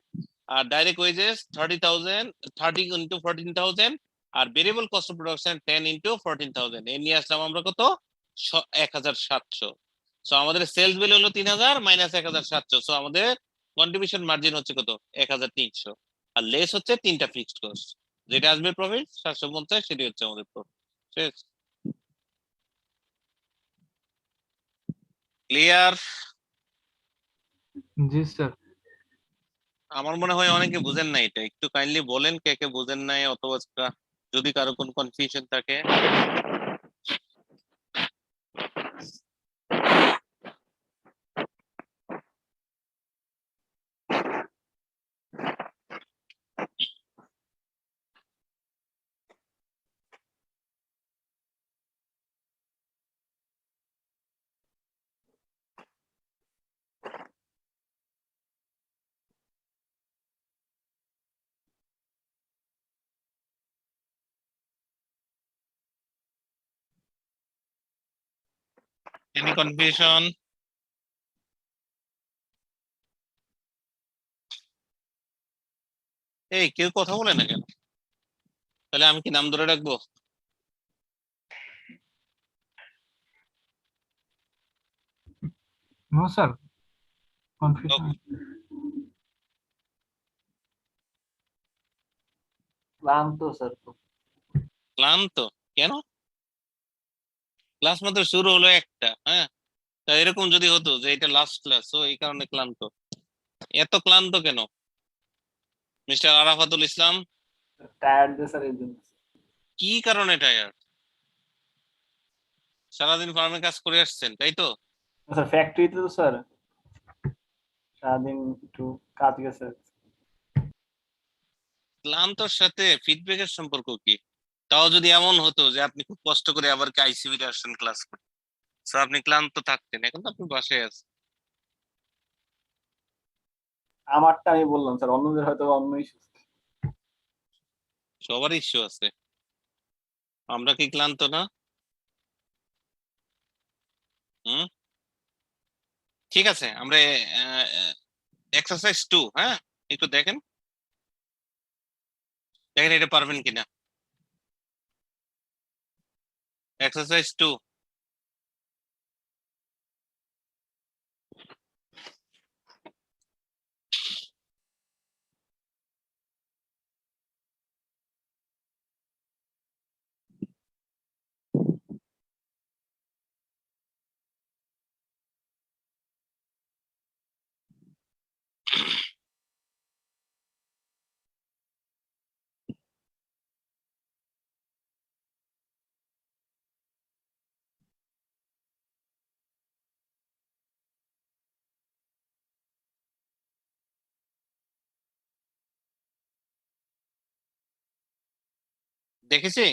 আর ডাইরেক্ট ওয়েজেস 30,000, 30 ইন্টু 14,000, আর variable cost of production 10 into 14,000, এ নিয়ে আসলাম আমরা কত 1,700। সো আমাদের সেলস বিল হলো 3,000 মাইনাস 1,700, সো আমাদের কন্ট্রিবিউশন মার্জিন হচ্ছে কত 1,300, আর লেস হচ্ছে তিনটা ফিক্সড কস্ট, যেটা আসবে প্রফিট 750, সেটি হচ্ছে আমাদের প্রফিট। শেষ? ক্লিয়ার? জি স্যার। আমার মনে হয় অনেকে বুঝেন না, এটা একটু কাইন্ডলি বলেন কে কে বুঝেন নাই, অথবা যদি কারো কোনো কনফিউশন থাকে। Any confusion? এই কেউ কথা বলে না কেন? তাহলে আমি কি নাম ধরে রাখবো? No sir, confusion. ক্লান্ত স্যার। ক্লান্ত কেন? ক্লাস মাত্র শুরু হলো একটা, হ্যাঁ, তা এরকম যদি হতো যে এটা লাস্ট ক্লাস, ও এই কারণে ক্লান্ত। এত ক্লান্ত কেন মিস্টার আরাফাতুল ইসলাম? টায়ার্ড দে স্যার এই জন্য। কি কারণে টায়ার্ড? সারাদিন ফার্মে কাজ করে আসছেন তাই তো? স্যার ফ্যাক্টরিতে তো স্যার সারাদিন একটু কাজ গেছে। ক্লান্তর সাথে ফিডব্যাকের সম্পর্ক কি? তাও যদি এমন হতো যে আপনি খুব কষ্ট করে আবার কি আইসিইউ তে আসছেন ক্লাস করতে, তো আপনি ক্লান্ত থাকতেন, এখন তো আপনি বাসায় আছেন। আমারটা আমি বললাম স্যার, অন্যদের হয়তো অন্য ইস্যু। সবার ইস্যু আছে, আমরা কি ক্লান্ত না? হুম, ঠিক আছে, আমরা এক্সারসাইজ 2, হ্যাঁ, একটু দেখেন দেখেন এটা পারবেন কিনা। এক্সারসাইজ 2, দেখেছি।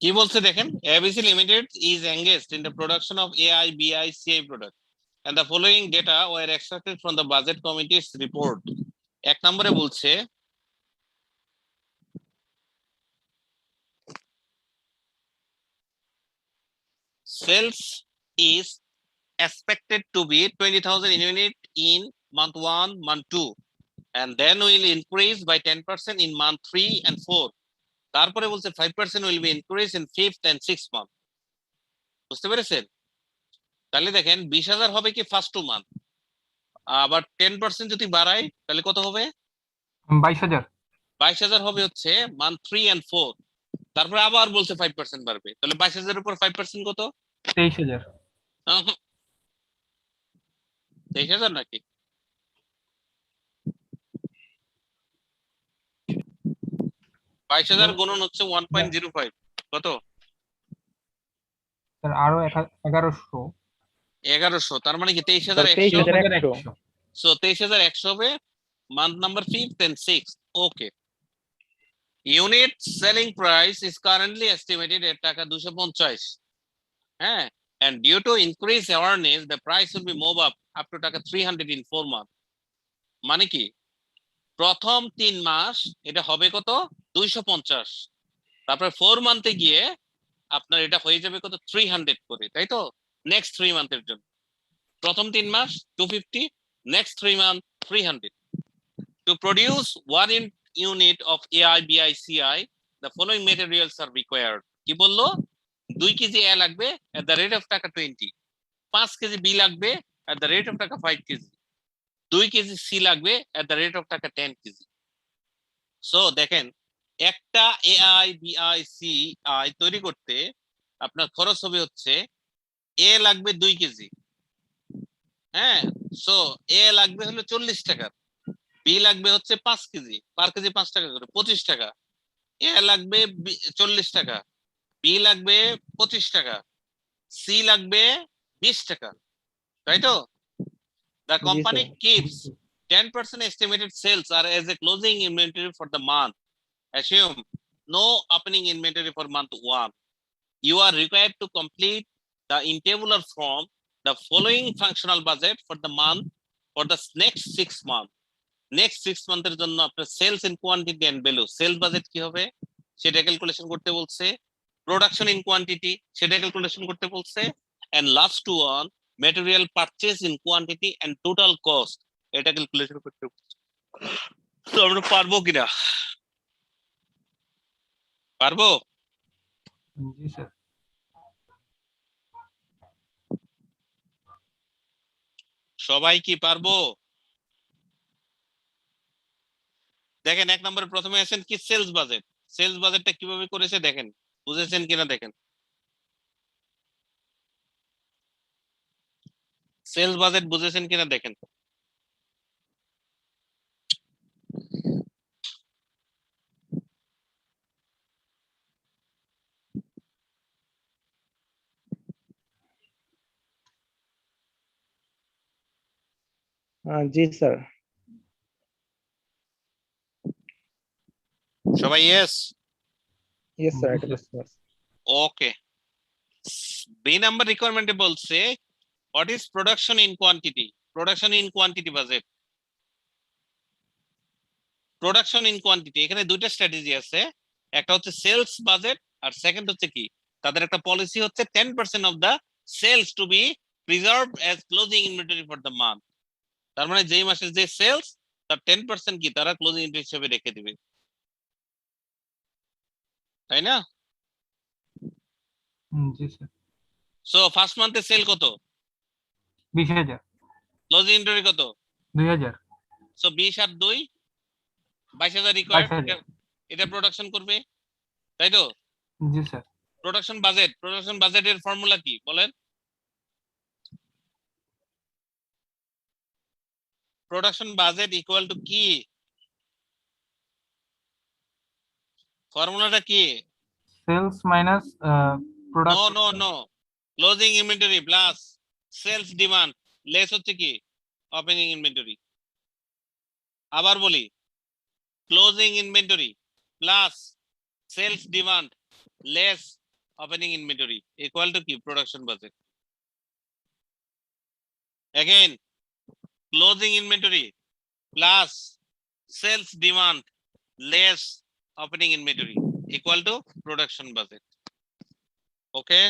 কি বলছে দেখেন, ABC Limited is engaged in the production of AI, BI, CI product, and the following data were extracted from the budget committee's report. এক নম্বরে বলছে sales is expected to be 20,000 unit in month 1, month 2, and then will increase by 10% in month 3 and 4. তারপরে বলছে 5% will be increase in 5th and 6th month. বুঝতে পেরেছেন? তাহলে দেখেন 20,000 হবে কি ফার্স্ট 2 মান্থ, আবার 10% যদি বাড়াই তাহলে কত হবে? 22,000। 22,000 হবে হচ্ছে মান্থ 3 and 4। তারপরে আবার বলছে 5% বাড়বে, তাহলে 22,000 এর উপর 5% কত? 23,000। 23,000 নাকি? 22,000 গুণন হচ্ছে 1.05 কত? স্যার আরো 1100। 1100, তার মানে কি 23,100? 23,100 সো 23,100 হবে month number 5th and 6th. Okay. Unit selling price is currently estimated at টাকা 250. হ্যাঁ, and due to increased awareness the price will be move up to টাকা 300 in 4 months. মানে কি প্রথম 3 মাস এটা হবে কত? 250, তারপরে 4 মান্থে গিয়ে আপনার এটা হয়ে যাবে কত? 300 করে, তাই তো? নেক্সট 3 মান্থের জন্য প্রথম 3 মাস 250, next 3 months 300. To produce 1 unit of AI, BI, CI, the following materials are required. কি বললো? 2 কেজি A লাগবে at the rate of টাকা 20, 5 কেজি B লাগবে at the rate of টাকা 5 কেজি, 2 কেজি C লাগবে at the rate of টাকা 10 কেজি। সো দেখেন একটা AI, BI, CI তৈরি করতে আপনার খরচ হবে হচ্ছে A লাগবে 2 কেজি, হ্যাঁ, সো A লাগবে হলো 40 টাকা, B লাগবে হচ্ছে 5 কেজি, পার কেজি 5 টাকা করে 25 টাকা, A লাগবে 40 টাকা, B লাগবে 25 টাকা, C লাগবে 20 টাকা, তাই তো? The G company sir keeps 10% estimated sales are as a closing inventory for the month. Assume no opening inventory for month 1. You are required to complete the in tabular form the following functional budget for the month for the next 6 months. Next 6 মান্থের জন্য আপনার sales in quantity and value, sales budget কি হবে সেটা ক্যালকুলেশন করতে বলছে, প্রোডাকশন ইন কোয়ান্টিটি সেটা ক্যালকুলেশন করতে বলছে, and last one material purchase in quantity and total cost এটা ক্যালকুলেশন করতে বলছে। তো আমরা পারবো কিনা? পারবো? জি স্যার। সবাই কি পারবো? দেখেন 1 নম্বরে প্রথমে আছেন কি সেলস বাজেট, সেলস বাজেটটা কিভাবে করেছে দেখেন, বুঝেছেন কিনা দেখেন। সেলস বাজেট বুঝেছেন কিনা দেখেন। জি স্যার সবাই ইয়েস? ইয়েস স্যার এটা বুঝতে পারছি ওকে। বি নাম্বার রিকোয়ারমেন্টে বলছে what is production in quantity, production in quantity budget. Production in quantity এখানে দুইটা স্ট্র্যাটেজি আছে, একটা হচ্ছে সেলস বাজেট আর সেকেন্ড হচ্ছে কি তাদের একটা পলিসি হচ্ছে 10% of the sales to be preserve as closing inventory for the month. তার মানে যেই মাসের যে সেলস তার 10% কি তারা ক্লোজিং ইনভেন্টরি হিসেবে রেখে দিবে, তাই না? জি স্যার। সো ফার্স্ট মান্থে সেল কত? 20,000। ক্লোজিং ইনভেন্টরি কত? 2,000। সো 20 আর 2 22,000 রিকোয়ার্ড, 22,000। এটা প্রোডাকশন করবে, তাই তো? জি স্যার। প্রোডাকশন বাজেটের ফর্মুলা কি বলেন? প্রোডাকশন বাজেট ইকুয়াল টু কি? ফর্মুলাটা কি? Sales minus no product. No no, closing inventory plus sales demand less হচ্ছে কি ওপেনিং ইনভেন্টরি। আবার বলি, closing inventory plus sales demand less opening inventory equal to কি production budget. Again, closing inventory plus sales demand less opening inventory equal to production budget. Okay,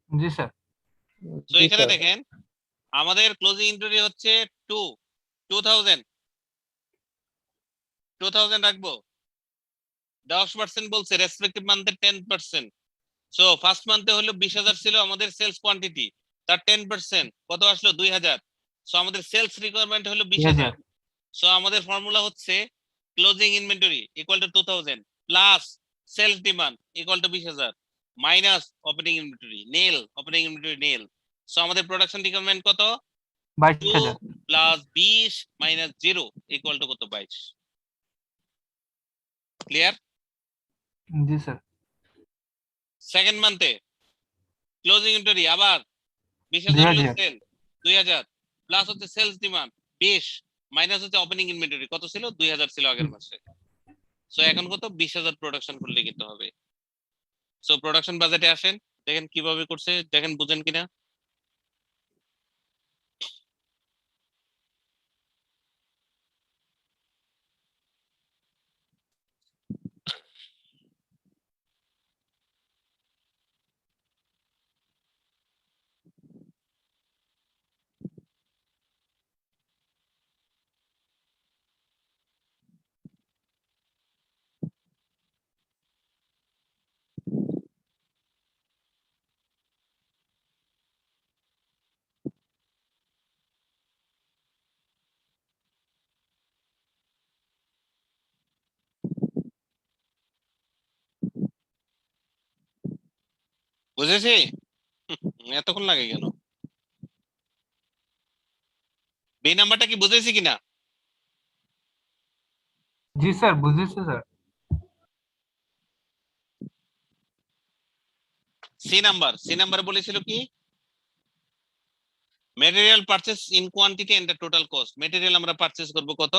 G sir. so জি এখানে স্যার দেখেন আমাদের ক্লোজিং ইনভেন্টরি হচ্ছে 2000 রাখবো, 10% বলছে, রেসপেক্টিভ মান্থে 10%। সো ফার্স্ট মান্থে হলো 20,000 ছিল আমাদের সেলস কোয়ান্টিটি, তার 10% কত আসলো 2,000। সো আমাদের সেলস রিকোয়ারমেন্ট হলো 20,000। সো আমাদের ফর্মুলা হচ্ছে closing inventory equal to 2000 plus sales demand equal to 20,000 minus opening inventory nil, opening inventory nil. So আমাদের প্রোডাকশন রিকোয়ারমেন্ট কত 22,000। 2 প্লাস 20 মাইনাস 0 ইকুয়াল টু কত 22। ক্লিয়ার? জি স্যার। সেকেন্ড মান্থে ক্লোজিং ইনভেন্টরি আবার 20,000 হলো 2,000। সেল 2,000 প্লাস হচ্ছে সেলস ডিমান্ড 20 মাইনাস হচ্ছে ওপেনিং ইনভেন্টরি কত ছিল 2,000 ছিল আগের মাসে। সো এখন কত 20,000 প্রোডাকশন করলে কিন্তু হবে। সো প্রোডাকশন বাজেটে আসেন, দেখেন কিভাবে করছে, দেখেন বুঝেন কিনা। বুঝেছি? এতক্ষণ লাগে কেন? বি নাম্বারটা কি বুঝেছি কিনা? জি স্যার, বুঝেছি স্যার। সি নাম্বার বলেছিল কি material purchase in quantity and total cost. Material আমরা পারচেজ করব কত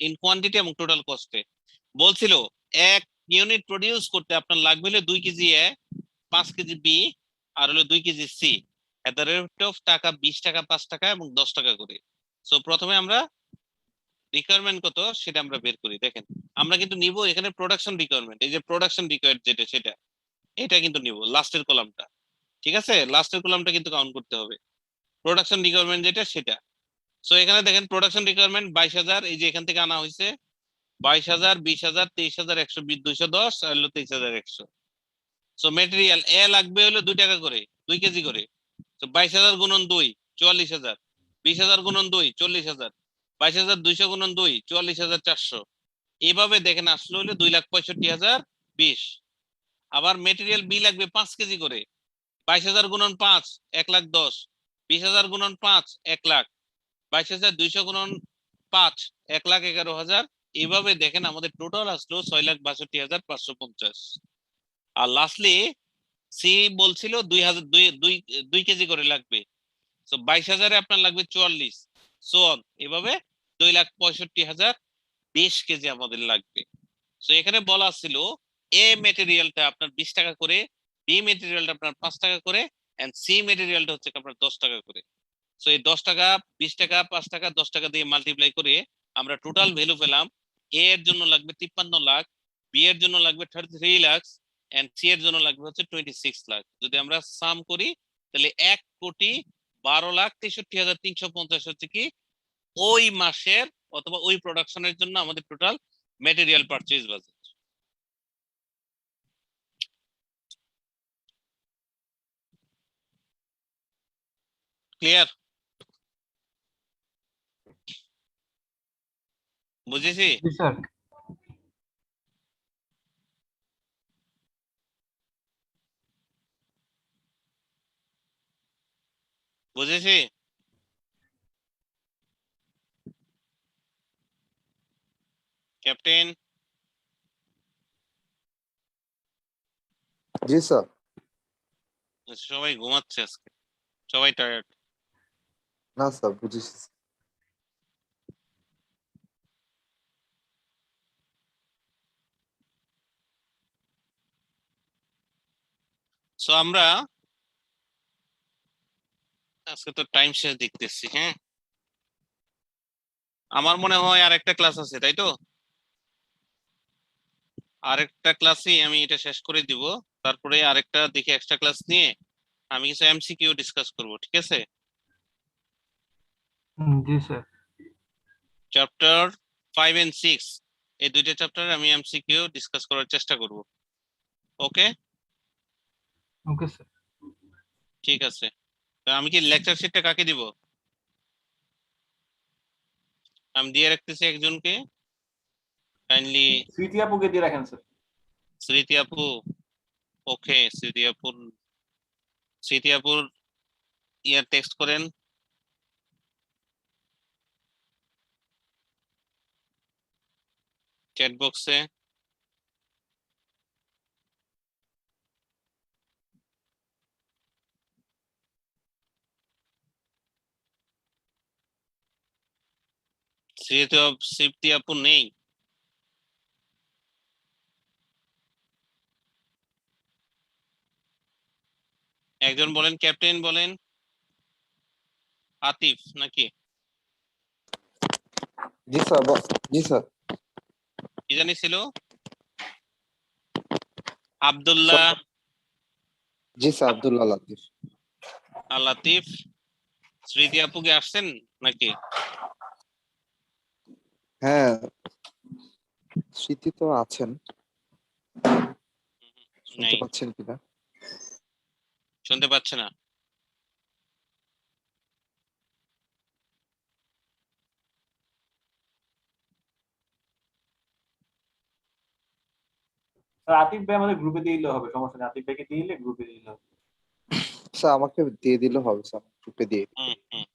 ইন কোয়ান্টিটি এবং টোটাল কস্টে। বলছিল এক ইউনিট প্রডিউস করতে আপনার লাগবে হলো 2 কেজি এ, 5 কেজি বি আর হলো 2 KG C at the rate of টাকা 20 টাকা, 5 টাকা এবং 10 টাকা করে। সো প্রথমে আমরা রিকোয়ারমেন্ট কত সেটা আমরা বের করি। দেখেন আমরা কিন্তু নিব এখানে প্রোডাকশন রিকোয়ারমেন্ট, এই যে প্রোডাকশন রিকোয়ার্ড যেটা সেটা এটা কিন্তু নিব লাস্টের কলামটা। ঠিক আছে, লাস্টের কলামটা কিন্তু কাউন্ট করতে হবে। প্রোডাকশন রিকোয়ারমেন্ট যেটা সেটা। সো এখানে দেখেন প্রোডাকশন রিকোয়ারমেন্ট 22,000, এই যে এখান থেকে আনা হয়েছে 22,000, 20,000, 23,000, 120, 210 আর হলো 23,100। সো মেটেরিয়াল এ লাগবে হলো 2 টাকা করে, 2 কেজি করে। তো 22,000 গুণন 2 44,000, 20,000 গুণন 2 40,000, 22,200 গুণন 2 44,400। এইভাবে দেখেন আসলো হলো 2,65,020। আবার মেটেরিয়াল বি লাগবে 5 কেজি করে, 22,000 গুণন 5 1,10,000, 20,000 গুণন 5 1 লাখ, 22,200 গুণন 5 1,11,000। এইভাবে দেখেন আমাদের টোটাল আসলো 6,62,550। আর লাস্টলি সি বলছিল 2,000 2 কেজি করে লাগবে। সো 22,000 আপনার লাগবে 44। সো এভাবে 2,65,020 কেজি আমাদের লাগবে। সো এখানে বলা ছিল এ মেটেরিয়ালটা আপনার 20 টাকা করে, বি মেটেরিয়ালটা আপনার 5 টাকা করে এন্ড সি মেটেরিয়ালটা হচ্ছে আপনার 10 টাকা করে। সো এই 10 টাকা, 20 টাকা, 5 টাকা, 10 টাকা দিয়ে মাল্টিপ্লাই করে আমরা টোটাল ভ্যালু পেলাম। এ এর জন্য লাগবে 53 লাখ, বি এর জন্য লাগবে 33 লাখ এন্ড সি এর জন্য লাগবে হচ্ছে 26 লাখ। যদি আমরা সাম করি তাহলে 1,12,63,350 হচ্ছে কি ওই মাসের অথবা ওই প্রোডাকশনের জন্য আমাদের total material purchase budget. Clear? বুঝেছি? জি স্যার। বুঝেছি? ক্যাপ্টেন? জি স্যার। সবাই ঘুমাচ্ছে আজকে, সবাই টায়ার্ড। না স্যার, বুঝেছি। সো আমরা আজকে তো টাইম শেষ দেখতেছি, হ্যাঁ আমার মনে হয় আর একটা ক্লাস আছে, তাই তো? আরেকটা ক্লাসে আমি এটা শেষ করে দিব, তারপরে আরেকটা দেখি এক্সট্রা ক্লাস নিয়ে আমি কিছু এমসিকিউ ডিসকাস করব, ঠিক আছে? জি স্যার। চ্যাপ্টার 5 এন্ড 6 এই দুইটা চ্যাপ্টার আমি এমসিকিউ ডিসকাস করার চেষ্টা করব। ওকে, ওকে স্যার। ঠিক আছে। তো আমি কি লেকচার শিটটা কাকে দিব? আমি দিয়ে রাখতেছি একজনকে, কাইন্ডলি স্মৃতি আপুকে দিয়ে রাখেন স্যার। স্মৃতি আপু। ওকে, স্মৃতি আপুর ইয়ার টেক্সট করেন। চ্যাট বক্সে স্মৃতি আপু নেই। একজন বলেন, ক্যাপ্টেন বলেন। আতিফ নাকি? জি স্যার, জি স্যার। কি জানি ছিল, আব্দুল্লাহ জি স্যার, আব্দুল্লাহ লাতিফ। আল লাতিফ। স্মৃতি আপু কি আসছেন নাকি? হ্যাঁ, স্মৃতি তো আছেন, শুনতে নাই, পাচ্ছেন কিনা? শুনতে পাচ্ছে না। স্যার আতিফ ভাই আমাদের গ্রুপে দিয়ে দিলে হবে, সমস্যা নেই, আতিফ ভাইকে দিয়ে দিলে গ্রুপে দিয়ে দিলে হবে। স্যার আমাকে দিয়ে দিলে হবে স্যার, গ্রুপে দিয়ে। হুম হুম।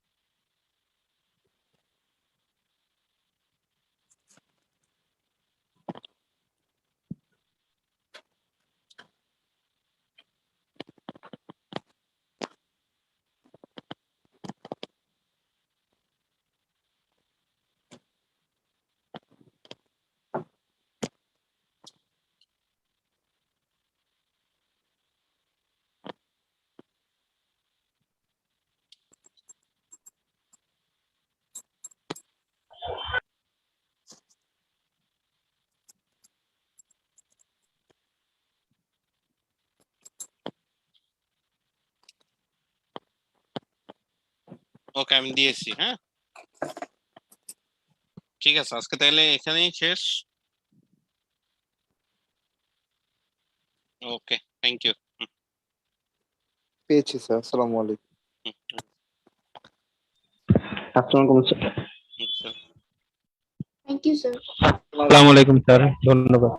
ওকে, আমি দিয়েছি। হ্যাঁ, ঠিক আছে, আজকে তাহলে এখানেই শেষ। ওকে, থ্যাংক ইউ। পেয়েছি স্যার, আসসালামু আলাইকুম। আসসালামু আলাইকুম স্যার। Thank you, sir. আসসালামু আলাইকুম স্যার, ধন্যবাদ।